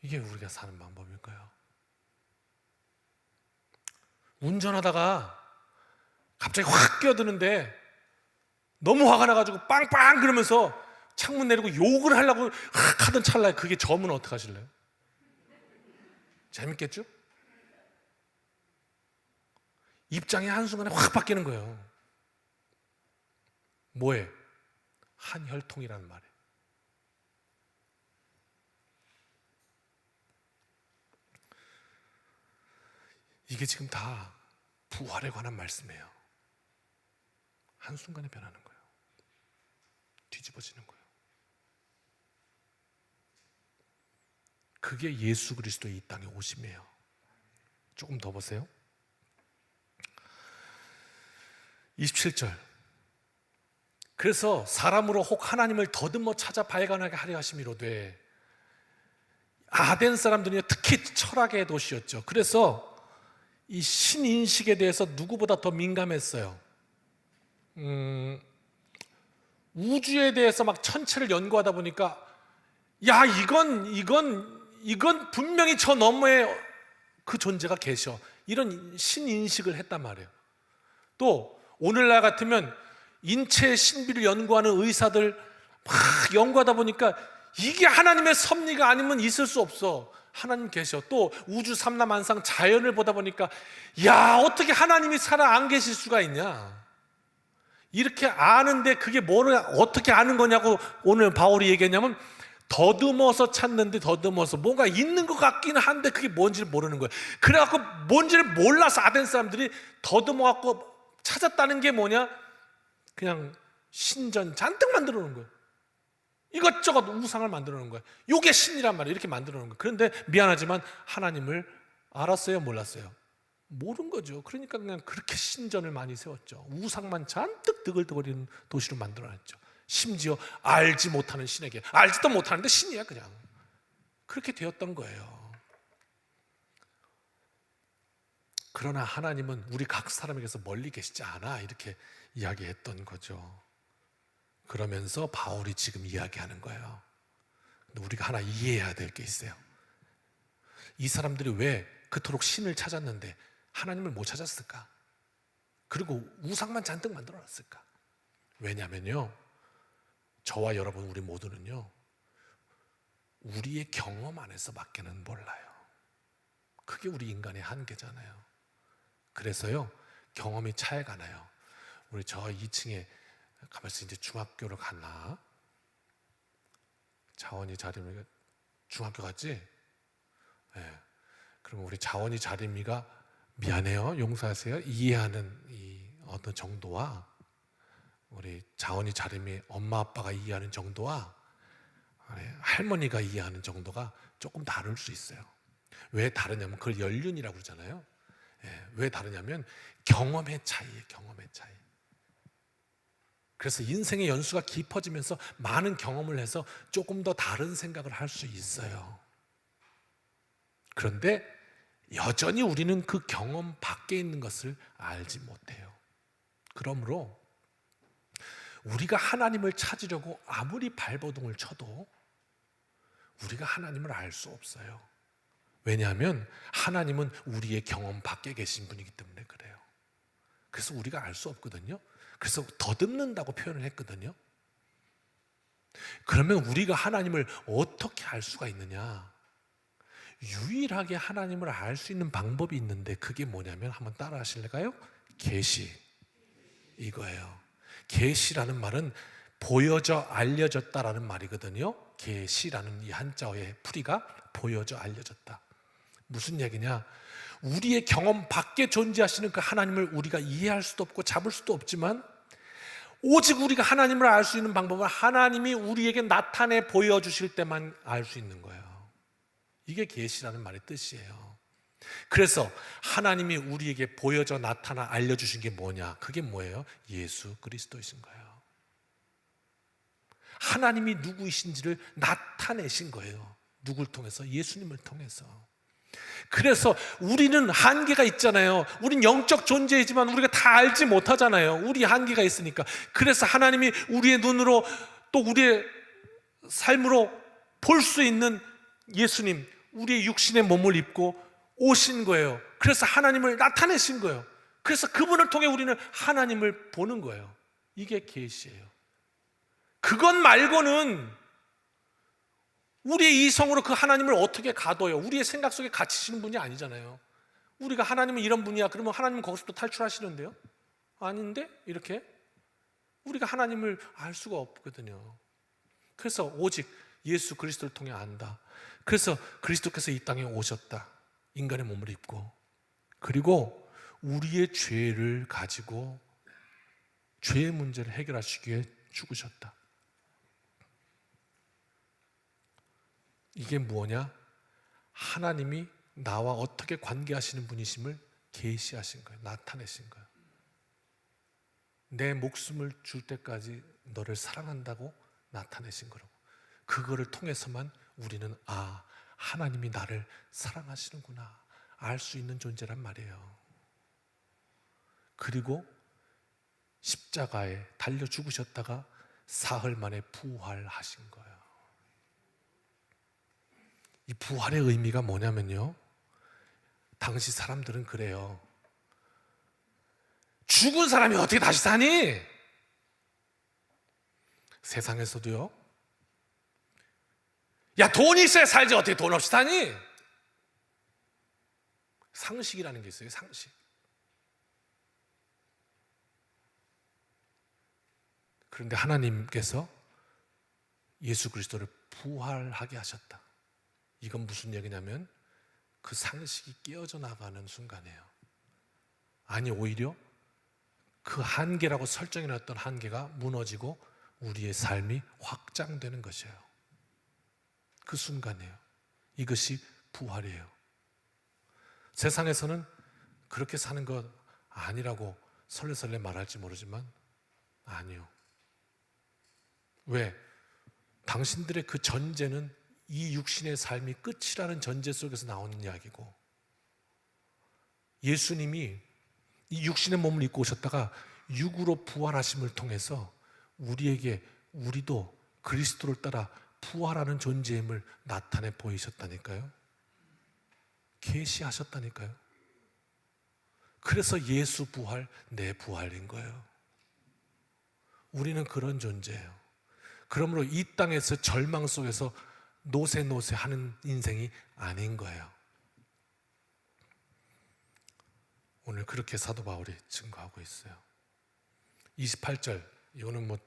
이게 우리가 사는 방법일 거예요. 운전하다가 갑자기 확 끼어드는데 너무 화가 나가지고 빵빵 그러면서 창문 내리고 욕을 하려고 하던 찰나에 그게 저면 어떡하실래요? 재밌겠죠? 입장이 한순간에 확 바뀌는 거예요. 뭐에? 한혈통이라는 말에. 이게 지금 다 부활에 관한 말씀이에요. 한순간에 변하는 거예요. 뒤집어지는 거예요. 그게 예수 그리스도의 이 땅에 오심이에요. 조금 더 보세요. 27절. 그래서 사람으로 혹 하나님을 더듬어 찾아 발견하게 하려 하심이로되, 아덴 사람들이 특히 철학의 도시였죠. 그래서 이 신인식에 대해서 누구보다 더 민감했어요. 우주에 대해서 막 천체를 연구하다 보니까, 야, 이건 분명히 저 너머에 그 존재가 계셔, 이런 신인식을 했단 말이에요. 또 오늘날 같으면 인체의 신비를 연구하는 의사들 막 연구하다 보니까 이게 하나님의 섭리가 아니면 있을 수 없어. 하나님 계셔. 또 우주 삼라만상 자연을 보다 보니까, 야, 어떻게 하나님이 살아 안 계실 수가 있냐, 이렇게 아는데 그게 뭐를 어떻게 아는 거냐고 오늘 바울이 얘기했냐면, 더듬어서 찾는데 더듬어서 뭔가 있는 것 같기는 한데 그게 뭔지를 모르는 거예요. 그래갖고 뭔지를 몰라서 아덴 사람들이 더듬어갖고 찾았다는 게 뭐냐, 그냥 신전 잔뜩 만들어 놓은 거예요. 이것저것 우상을 만들어 놓은 거예요. 이게 신이란 말이에요. 이렇게 만들어 놓은 거예요. 그런데 미안하지만 하나님을 알았어요, 몰랐어요? 모른 거죠. 그러니까 그냥 그렇게 신전을 많이 세웠죠. 우상만 잔뜩 드글드글이는 도시로 만들어놨죠. 심지어 알지 못하는 신에게, 알지도 못하는데 신이야 그냥. 그렇게 되었던 거예요. 그러나 하나님은 우리 각 사람에게서 멀리 계시지 않아, 이렇게 이야기했던 거죠. 그러면서 바울이 지금 이야기하는 거예요. 근데 우리가 하나 이해해야 될 게 있어요. 이 사람들이 왜 그토록 신을 찾았는데 하나님을 못 찾았을까? 그리고 우상만 잔뜩 만들어놨을까? 왜냐면요, 저와 여러분 우리 모두는요, 우리의 경험 안에서 밖에는 몰라요. 그게 우리 인간의 한계잖아요. 그래서요, 경험이 차이가 나요. 우리 저 2층에 가만있어, 이제 중학교를 갔나? 자원이 자림이가 중학교 갔지? 네. 그러면 우리 자원이 자림이가 미안해요, 용서하세요, 이해하는 이 어떤 정도와 우리 자원이 자림이 엄마 아빠가 이해하는 정도와 할머니가 이해하는 정도가 조금 다를 수 있어요. 왜 다르냐면 그걸 연륜이라고 그러잖아요. 왜 다르냐면 경험의 차이예요. 경험의 차이. 그래서 인생의 연수가 깊어지면서 많은 경험을 해서 조금 더 다른 생각을 할 수 있어요. 그런데 여전히 우리는 그 경험 밖에 있는 것을 알지 못해요. 그러므로 우리가 하나님을 찾으려고 아무리 발버둥을 쳐도 우리가 하나님을 알 수 없어요. 왜냐하면 하나님은 우리의 경험 밖에 계신 분이기 때문에 그래요. 그래서 우리가 알 수 없거든요. 그래서 더듬는다고 표현을 했거든요. 그러면 우리가 하나님을 어떻게 알 수가 있느냐? 유일하게 하나님을 알 수 있는 방법이 있는데 그게 뭐냐면, 한번 따라 하실까요? 계시, 이거예요. 계시라는 말은 보여져 알려졌다라는 말이거든요. 계시라는 이 한자어의 풀이가 보여져 알려졌다. 무슨 얘기냐? 우리의 경험 밖에 존재하시는 그 하나님을 우리가 이해할 수도 없고 잡을 수도 없지만, 오직 우리가 하나님을 알 수 있는 방법은 하나님이 우리에게 나타내 보여주실 때만 알 수 있는 거예요. 이게 계시라는 말의 뜻이에요. 그래서 하나님이 우리에게 보여져 나타나 알려주신 게 뭐냐? 그게 뭐예요? 예수 그리스도이신 거예요. 하나님이 누구이신지를 나타내신 거예요. 누굴 통해서? 예수님을 통해서. 그래서 우리는 한계가 있잖아요. 우린 영적 존재이지만 우리가 다 알지 못하잖아요. 우리 한계가 있으니까. 그래서 하나님이 우리의 눈으로 또 우리의 삶으로 볼 수 있는 예수님, 우리의 육신의 몸을 입고 오신 거예요. 그래서 하나님을 나타내신 거예요. 그래서 그분을 통해 우리는 하나님을 보는 거예요. 이게 계시예요. 그것 말고는 우리의 이성으로 그 하나님을 어떻게 가둬요? 우리의 생각 속에 갇히시는 분이 아니잖아요. 우리가 하나님은 이런 분이야, 그러면 하나님은 거기서부터 탈출하시는데요? 아닌데? 이렇게? 우리가 하나님을 알 수가 없거든요. 그래서 오직 예수 그리스도를 통해 안다. 그래서 그리스도께서 이 땅에 오셨다. 인간의 몸을 입고. 그리고 우리의 죄를 가지고 죄의 문제를 해결하시기 위해 죽으셨다. 이게 뭐냐? 하나님이 나와 어떻게 관계하시는 분이심을 계시하신 거예요. 나타내신 거예요. 내 목숨을 줄 때까지 너를 사랑한다고 나타내신 거라고. 그거를 통해서만 우리는 하나님이 나를 사랑하시는구나 알 수 있는 존재란 말이에요. 그리고 십자가에 달려 죽으셨다가 사흘 만에 부활하신 거예요. 이 부활의 의미가 뭐냐면요, 당시 사람들은 그래요. 죽은 사람이 어떻게 다시 사니? 세상에서도요. 야, 돈이 있어야 살지 어떻게 돈 없이 사니? 상식이라는 게 있어요. 상식. 그런데 하나님께서 예수 그리스도를 부활하게 하셨다. 이건 무슨 얘기냐면 그 상식이 깨어져 나가는 순간이에요. 아니, 오히려 그 한계라고 설정해놨던 한계가 무너지고 우리의 삶이 확장되는 것이에요. 그 순간이에요. 이것이 부활이에요. 세상에서는 그렇게 사는 것 아니라고 설레설레 말할지 모르지만 아니요. 왜? 당신들의 그 전제는 이 육신의 삶이 끝이라는 전제 속에서 나오는 이야기고, 예수님이 이 육신의 몸을 입고 오셨다가 육으로 부활하심을 통해서 우리도 그리스도를 따라 부활하는 존재임을 나타내 보이셨다니까요. 계시하셨다니까요. 그래서 예수 부활, 내 부활인 거예요. 우리는 그런 존재예요. 그러므로 이 땅에서 절망 속에서 노세노세 하는 인생이 아닌 거예요. 오늘 그렇게 사도 바울이 증거하고 있어요. 28절, 이거는 뭐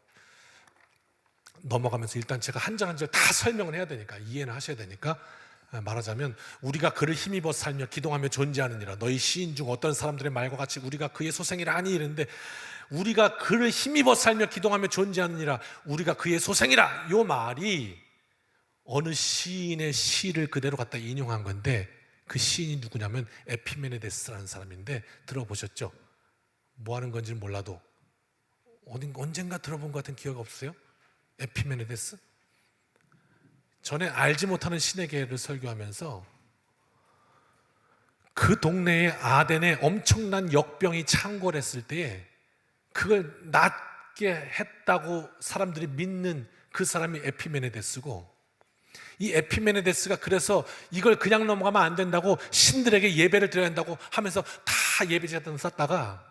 넘어가면서 일단 제가 한 절 한 절 다 설명을 해야 되니까, 이해는 하셔야 되니까, 말하자면 우리가 그를 힘입어 살며 기동하며 존재하느니라. 너희 시인 중 어떤 사람들의 말과 같이 우리가 그의 소생이라 하니 이랬는데, 우리가 그를 힘입어 살며 기동하며 존재하느니라, 우리가 그의 소생이라, 이 말이 어느 시인의 시를 그대로 갖다 인용한 건데, 그 시인이 누구냐면 에피메네데스라는 사람인데, 들어보셨죠? 뭐 하는 건지는 몰라도 언젠가 들어본 것 같은 기억 없으세요? 에피메네데스? 전에 알지 못하는 신의 계를 설교하면서 그 동네에 아덴에 엄청난 역병이 창궐했을 때에 그걸 낫게 했다고 사람들이 믿는 그 사람이 에피메네데스고, 이 에피메네데스가 그래서 이걸 그냥 넘어가면 안 된다고 신들에게 예배를 드려야 한다고 하면서 다 예배 제단을 쌓다가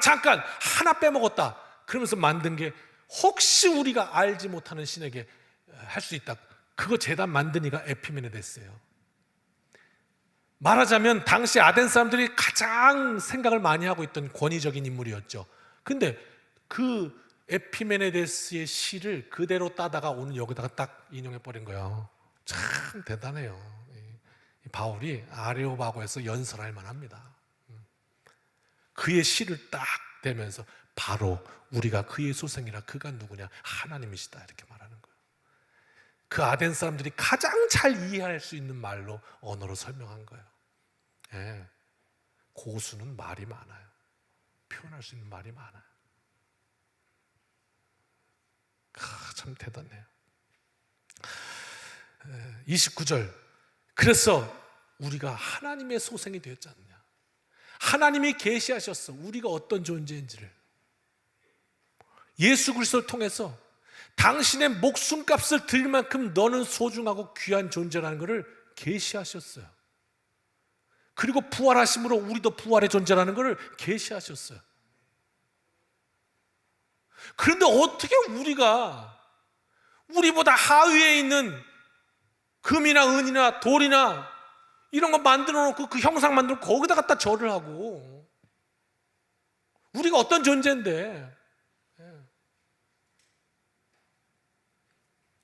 잠깐 하나 빼먹었다 그러면서 만든 게 혹시 우리가 알지 못하는 신에게 할 수 있다, 그거 제단 만든 이가 에피메네데스예요. 말하자면 당시 아덴 사람들이 가장 생각을 많이 하고 있던 권위적인 인물이었죠. 근데 그 에피메네데스의 시를 그대로 따다가 오늘 여기다가 딱 인용해 버린 거예요. 참 대단해요. 바울이 아레오바고에서 연설할 만합니다. 그의 시를 딱 대면서 바로 우리가 그의 소생이라, 그가 누구냐? 하나님이시다, 이렇게 말하는 거예요. 그 아덴 사람들이 가장 잘 이해할 수 있는 말로, 언어로 설명한 거예요. 예. 고수는 말이 많아요. 표현할 수 있는 말이 많아요. 참 대단해요. 29절, 그래서 우리가 하나님의 소생이 되었지 않느냐. 하나님이 계시하셨어, 우리가 어떤 존재인지를. 예수 그리스도를 통해서 당신의 목숨값을 들 만큼 너는 소중하고 귀한 존재라는 것을 계시하셨어요. 그리고 부활하심으로 우리도 부활의 존재라는 것을 계시하셨어요. 그런데 어떻게 우리보다 하위에 있는 금이나 은이나 돌이나 이런 거 만들어 놓고, 그 형상 만들어 놓고 거기다 갖다 절을 하고, 우리가 어떤 존재인데,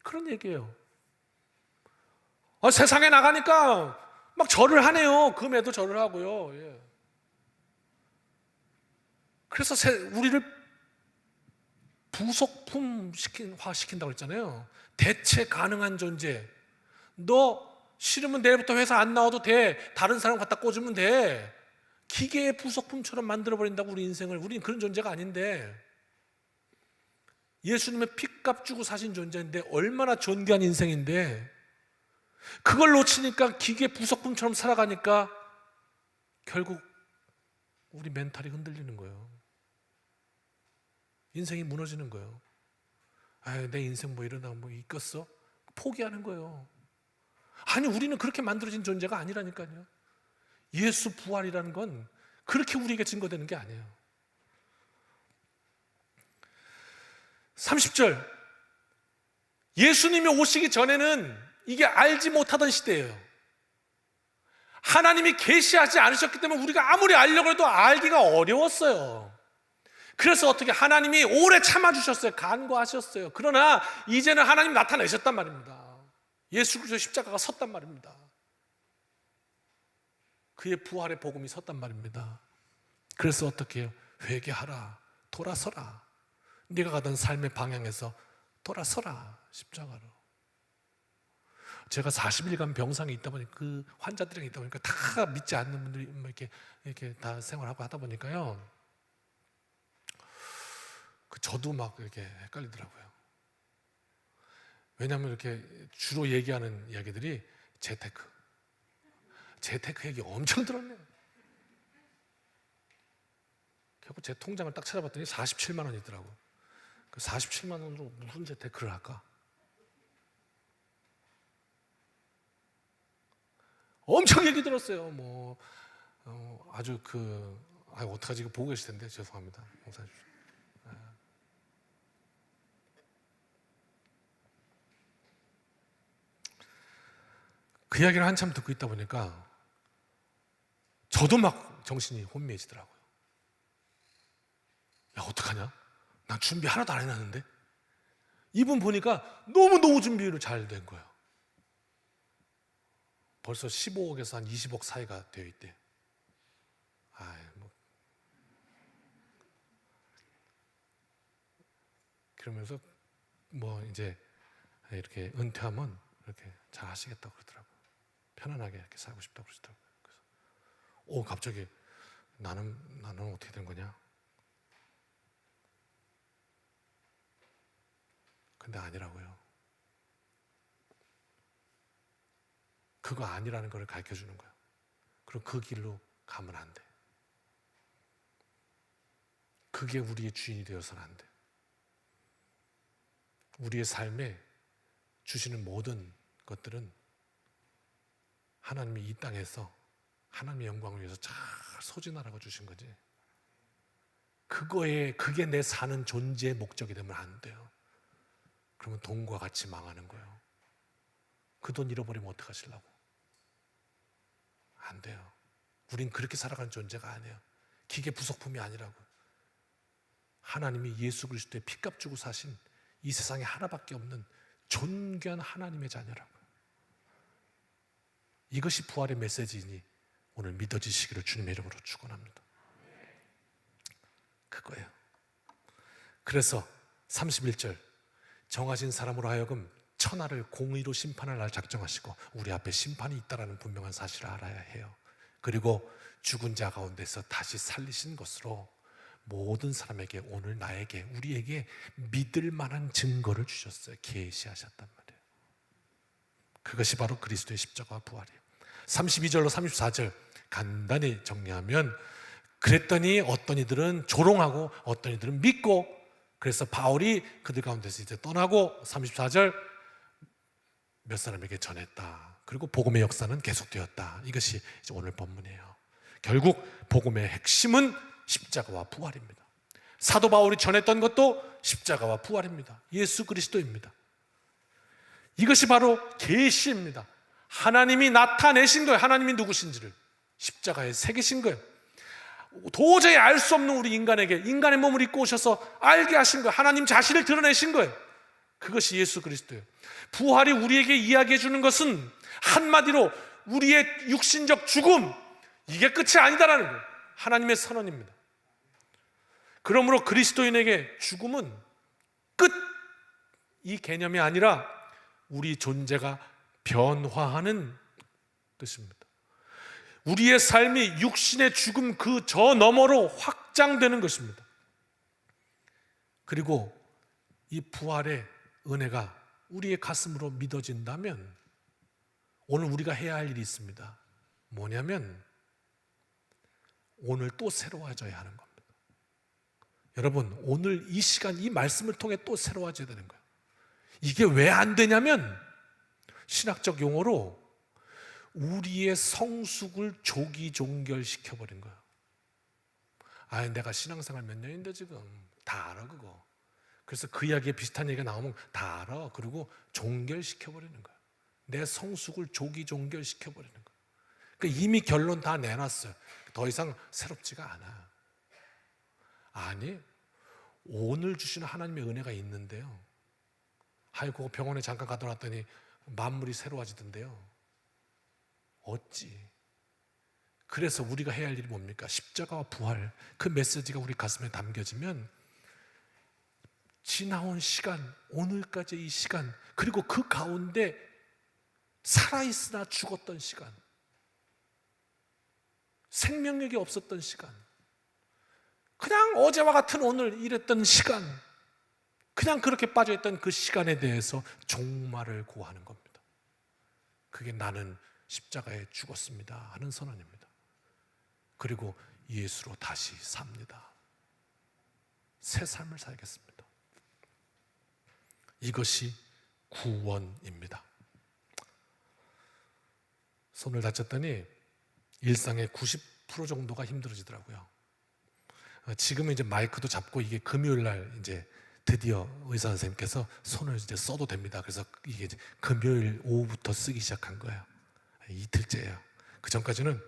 그런 얘기예요. 세상에 나가니까 막 절을 하네요. 금에도 절을 하고요. 그래서 우리를 부속품화 시킨다고 했잖아요. 대체 가능한 존재. 너 싫으면 내일부터 회사 안 나와도 돼. 다른 사람 갖다 꽂으면 돼. 기계의 부속품처럼 만들어버린다고 우리 인생을. 우리는 그런 존재가 아닌데, 예수님의 피값 주고 사신 존재인데 얼마나 존귀한 인생인데, 그걸 놓치니까 기계 부속품처럼 살아가니까 결국 우리 멘탈이 흔들리는 거예요. 인생이 무너지는 거예요. 아유, 내 인생 뭐 이러다 뭐 있겠어? 포기하는 거예요. 아니, 우리는 그렇게 만들어진 존재가 아니라니까요. 예수 부활이라는 건 그렇게 우리에게 증거되는 게 아니에요. 30절, 예수님이 오시기 전에는 이게 알지 못하던 시대예요. 하나님이 계시하지 않으셨기 때문에 우리가 아무리 알려고 해도 알기가 어려웠어요. 그래서 어떻게 하나님이 오래 참아주셨어요. 간과하셨어요. 그러나 이제는 하나님 나타내셨단 말입니다. 예수 그리스도 십자가가 섰단 말입니다. 그의 부활의 복음이 섰단 말입니다. 그래서 어떻게 해요? 회개하라, 돌아서라. 네가 가던 삶의 방향에서 돌아서라, 십자가로. 제가 40일간 병상에 있다 보니까, 그 환자들이 있다 보니까 다 믿지 않는 분들이 뭐 이렇게 다 생활하고 하다 보니까요, 저도 막 이렇게 헷갈리더라고요. 왜냐하면 이렇게 주로 얘기하는 이야기들이 재테크 얘기 엄청 들었네요. 결국 제 통장을 딱 찾아봤더니 47만 원이더라고요. 그 47만 원으로 무슨 재테크를 할까? 엄청 얘기 들었어요. 뭐 아주 어떡하지, 이거 보고 계실 텐데 죄송합니다. 용서해 주십시오. 그 이야기를 한참 듣고 있다 보니까 저도 막 정신이 혼미해지더라고요. 야, 어떡하냐? 난 준비 하나도 안 해놨는데? 이분 보니까 너무 준비를 잘 된 거예요. 벌써 15억에서 한 20억 사이가 되어 있대. 그러면서 뭐 이제 이렇게 은퇴하면 이렇게 잘 하시겠다고 그러더라고요. 편안하게 이렇게 살고 싶다고 그러시더라고요. 그래서 갑자기 나는 어떻게 된 거냐? 근데 아니라고요. 그거 아니라는 걸 가르쳐 주는 거예요. 그럼 그 길로 가면 안 돼. 그게 우리의 주인이 되어서는 안 돼. 우리의 삶에 주시는 모든 것들은 하나님이 이 땅에서 하나님의 영광을 위해서 잘 소진하라고 주신 거지. 그게 내 사는 존재의 목적이 되면 안 돼요. 그러면 돈과 같이 망하는 거예요. 그 돈 잃어버리면 어떡하시려고? 안 돼요. 우린 그렇게 살아가는 존재가 아니에요. 기계 부속품이 아니라고. 하나님이 예수 그리스도의 피값 주고 사신 이 세상에 하나밖에 없는 존귀한 하나님의 자녀라고요. 이것이 부활의 메시지이니 오늘 믿어지시기를 주님의 이름으로 축원합니다. 그거예요. 그래서 31절, 정하신 사람으로 하여금 천하를 공의로 심판할 날 작정하시고 우리 앞에 심판이 있다라는 분명한 사실을 알아야 해요. 그리고 죽은 자 가운데서 다시 살리신 것으로 모든 사람에게, 오늘 나에게, 우리에게 믿을 만한 증거를 주셨어요. 계시하셨단 말이에요. 그것이 바로 그리스도의 십자가와 부활이에요. 32절로 34절 간단히 정리하면, 그랬더니 어떤 이들은 조롱하고 어떤 이들은 믿고, 그래서 바울이 그들 가운데서 이제 떠나고 34절 몇 사람에게 전했다. 그리고 복음의 역사는 계속되었다. 이것이 이제 오늘 본문이에요. 결국 복음의 핵심은 십자가와 부활입니다. 사도 바울이 전했던 것도 십자가와 부활입니다. 예수 그리스도입니다. 이것이 바로 계시입니다. 하나님이 나타내신 거예요. 하나님이 누구신지를 십자가에 새기신 거예요. 도저히 알 수 없는 우리 인간에게 인간의 몸을 입고 오셔서 알게 하신 거예요. 하나님 자신을 드러내신 거예요. 그것이 예수 그리스도예요. 부활이 우리에게 이야기해 주는 것은 한마디로 우리의 육신적 죽음, 이게 끝이 아니다라는 거예요. 하나님의 선언입니다. 그러므로 그리스도인에게 죽음은 끝! 이 개념이 아니라 우리 존재가 변화하는 뜻입니다. 우리의 삶이 육신의 죽음 그 저 너머로 확장되는 것입니다. 그리고 이 부활의 은혜가 우리의 가슴으로 믿어진다면 오늘 우리가 해야 할 일이 있습니다. 뭐냐면 오늘 또 새로워져야 하는 겁니다. 여러분, 오늘 이 시간 이 말씀을 통해 또 새로워져야 되는 거예요. 이게 왜 안 되냐면 신학적 용어로 우리의 성숙을 조기종결시켜버린 거예요. 아, 내가 신앙생활 몇 년인데 지금 다 알아 그거. 그래서 그 이야기에 비슷한 얘기가 나오면 다 알아. 그리고 종결시켜버리는 거예요. 내 성숙을 조기종결시켜버리는 거예요. 그러니까 이미 결론 다 내놨어요. 더 이상 새롭지가 않아. 아니, 오늘 주시는 하나님의 은혜가 있는데요. 아이고, 병원에 잠깐 갔다 왔더니 만물이 새로워지던데요. 어찌? 그래서 우리가 해야 할 일이 뭡니까? 십자가와 부활, 그 메시지가 우리 가슴에 담겨지면 지나온 시간, 오늘까지 이 시간, 그리고 그 가운데 살아있으나 죽었던 시간, 생명력이 없었던 시간, 그냥 어제와 같은 오늘 이랬던 시간, 그냥 그렇게 빠져있던 그 시간에 대해서 종말을 고하는 겁니다. 그게 나는 십자가에 죽었습니다 하는 선언입니다. 그리고 예수로 다시 삽니다. 새 삶을 살겠습니다. 이것이 구원입니다. 손을 다쳤더니 일상의 90% 정도가 힘들어지더라고요. 지금은 이제 마이크도 잡고 이게 금요일 날 이제 드디어 의사 선생님께서 손을 이제 써도 됩니다. 그래서 이게 이제 금요일 오후부터 쓰기 시작한 거예요. 이틀째예요. 그 전까지는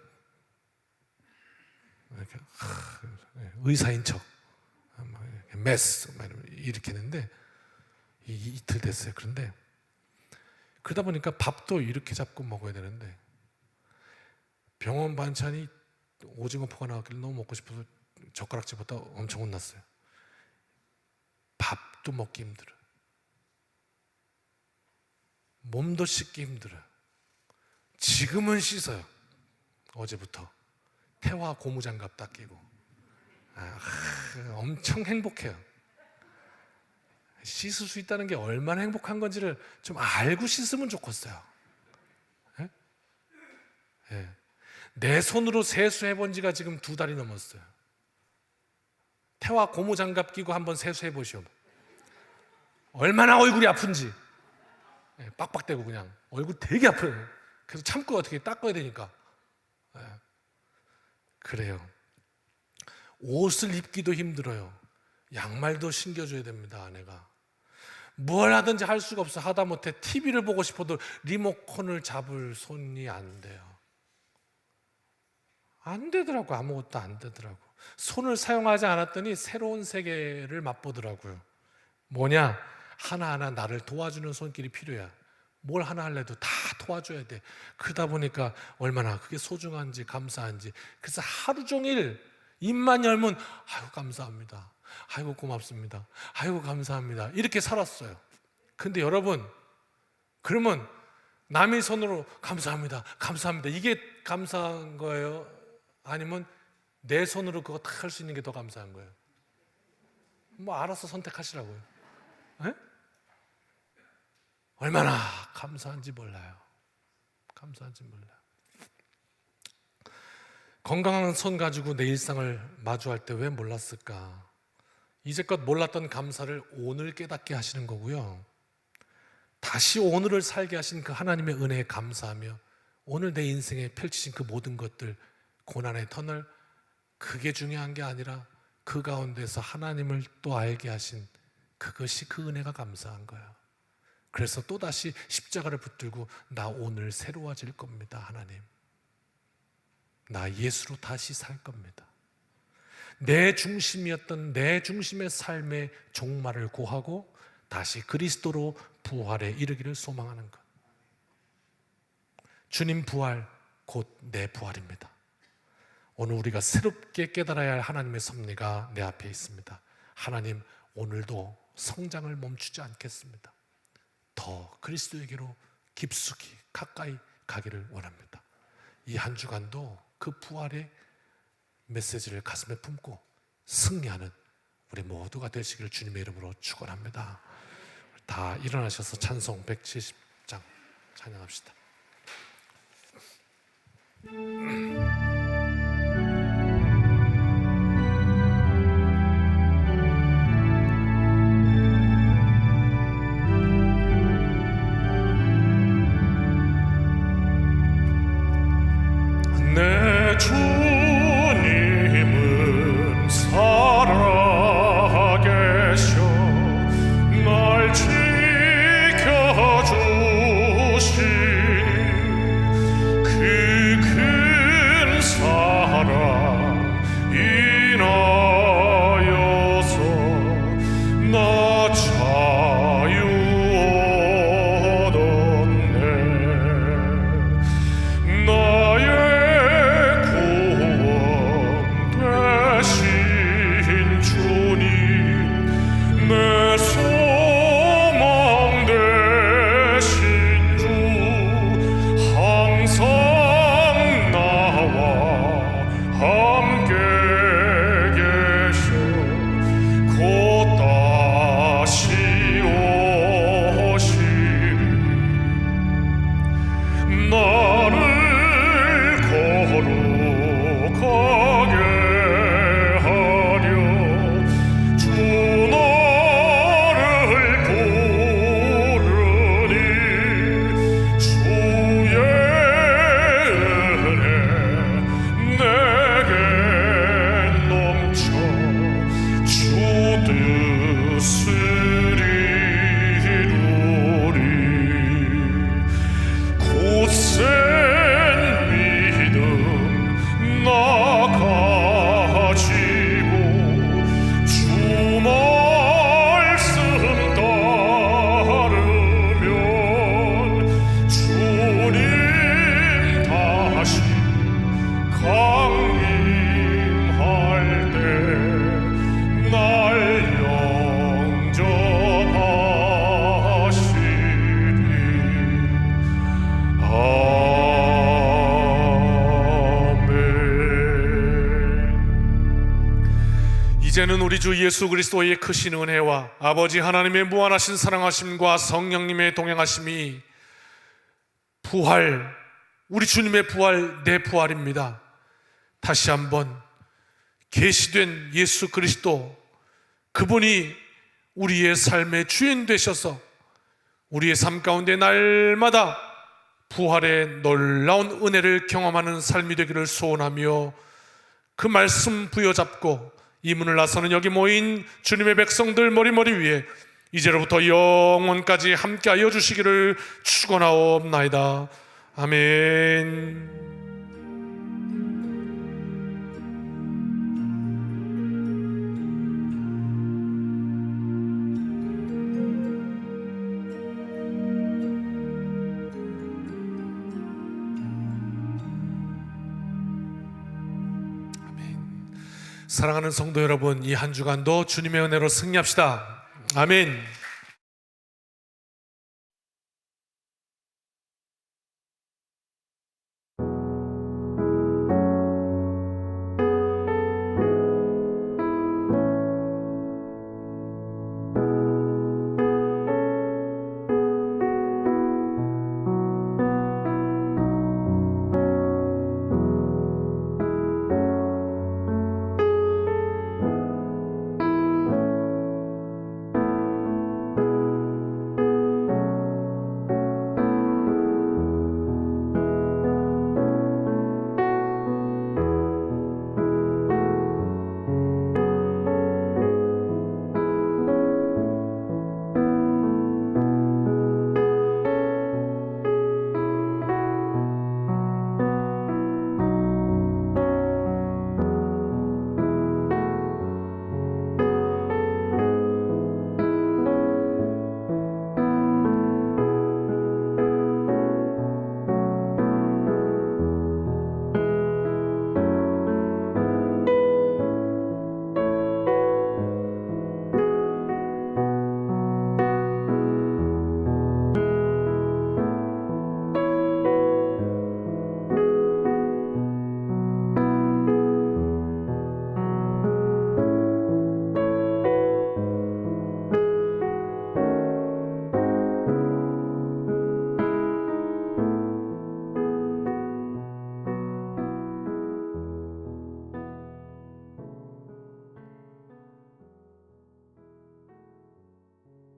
이렇게 의사인 척, 메스 이렇게 했는데 이틀 됐어요. 그런데 그러다 보니까 밥도 이렇게 잡고 먹어야 되는데 병원 반찬이 오징어 포가 나왔길래 너무 먹고 싶어서 젓가락질부터 엄청 혼났어요. 밥도 먹기 힘들어요. 몸도 씻기 힘들어요. 지금은 씻어요. 어제부터 태화 고무장갑 딱 끼고 엄청 행복해요. 씻을 수 있다는 게 얼마나 행복한 건지를 좀 알고 씻으면 좋겠어요. 네? 네. 내 손으로 세수해 본 지가 지금 2달이 넘었어요. 태화 고무장갑 끼고 한번 세수해 보시오. 얼마나 얼굴이 아픈지. 네, 빡빡대고 그냥 얼굴 되게 아파요. 그래서 참고 어떻게 닦아야 되니까. 네. 그래요. 옷을 입기도 힘들어요. 양말도 신겨줘야 됩니다. 아내가 뭘 하든지 할 수가 없어. 하다못해 TV를 보고 싶어도 리모컨을 잡을 손이 안 돼요. 안 되더라고. 아무것도 안 되더라고. 손을 사용하지 않았더니 새로운 세계를 맛보더라고요. 뭐냐? 하나하나 나를 도와주는 손길이 필요해. 뭘 하나 할래도 다 도와줘야 돼. 그러다 보니까 얼마나 그게 소중한지 감사한지. 그래서 하루 종일 입만 열면 아이고 감사합니다. 아이고 고맙습니다. 아이고 감사합니다. 이렇게 살았어요. 근데 여러분, 그러면 남의 손으로 감사합니다. 감사합니다. 이게 감사한 거예요? 아니면 내 손으로 그거 다 할 수 있는 게 더 감사한 거예요? 뭐 알아서 선택하시라고요. 네? 얼마나 감사한지 몰라요. 감사한지 몰라요. 건강한 손 가지고 내 일상을 마주할 때 왜 몰랐을까? 이제껏 몰랐던 감사를 오늘 깨닫게 하시는 거고요. 다시 오늘을 살게 하신 그 하나님의 은혜에 감사하며 오늘 내 인생에 펼치신 그 모든 것들, 고난의 터널, 그게 중요한 게 아니라 그 가운데서 하나님을 또 알게 하신 그것이 그 은혜가 감사한 거야. 그래서 또다시 십자가를 붙들고 나 오늘 새로워질 겁니다. 하나님, 나 예수로 다시 살 겁니다. 내 중심이었던 내 중심의 삶의 종말을 고하고 다시 그리스도로 부활에 이르기를 소망하는 것. 주님 부활 곧 내 부활입니다. 오늘 우리가 새롭게 깨달아야 할 하나님의 섭리가 내 앞에 있습니다. 하나님, 오늘도 성장을 멈추지 않겠습니다. 더 그리스도에게로 깊숙이 가까이 가기를 원합니다. 이 한 주간도 그 부활의 메시지를 가슴에 품고 승리하는 우리 모두가 되시기를 주님의 이름으로 축원합니다. 다 일어나셔서 찬송 170장 찬양합시다. 내 주님은 살아계셔 날 지켜주시니 그 큰 사랑 인하여서 나 자유 얻었네. 나의 대신 주님 내 소망 되신 주 항상 나와 함께 계셔 곧 다시 오시리. 나를 거룩하게 하려 주 나를 부르니 주의 은혜 내게 넘쳐 주 뜻을 이루리. 곧센 믿음 나 가지고 주 말씀 따르면 주님 다시 강림할 때 날 영접하시리. 아멘. 이제는 우리 주 예수 그리스도의 크신 은혜와 아버지 하나님의 무한하신 사랑하심과 성령님의 동행하심이 부활, 우리 주님의 부활, 내 부활입니다. 다시 한번 계시된 예수 그리스도, 그분이 우리의 삶의 주인 되셔서 우리의 삶 가운데 날마다 부활의 놀라운 은혜를 경험하는 삶이 되기를 소원하며 그 말씀 부여잡고 이 문을 나서는 여기 모인 주님의 백성들 머리 위에 이제로부터 영원까지 함께하여 주시기를 축원하옵나이다. 아멘. 사랑하는 성도 여러분, 이 한 주간도 주님의 은혜로 승리합시다. 아멘.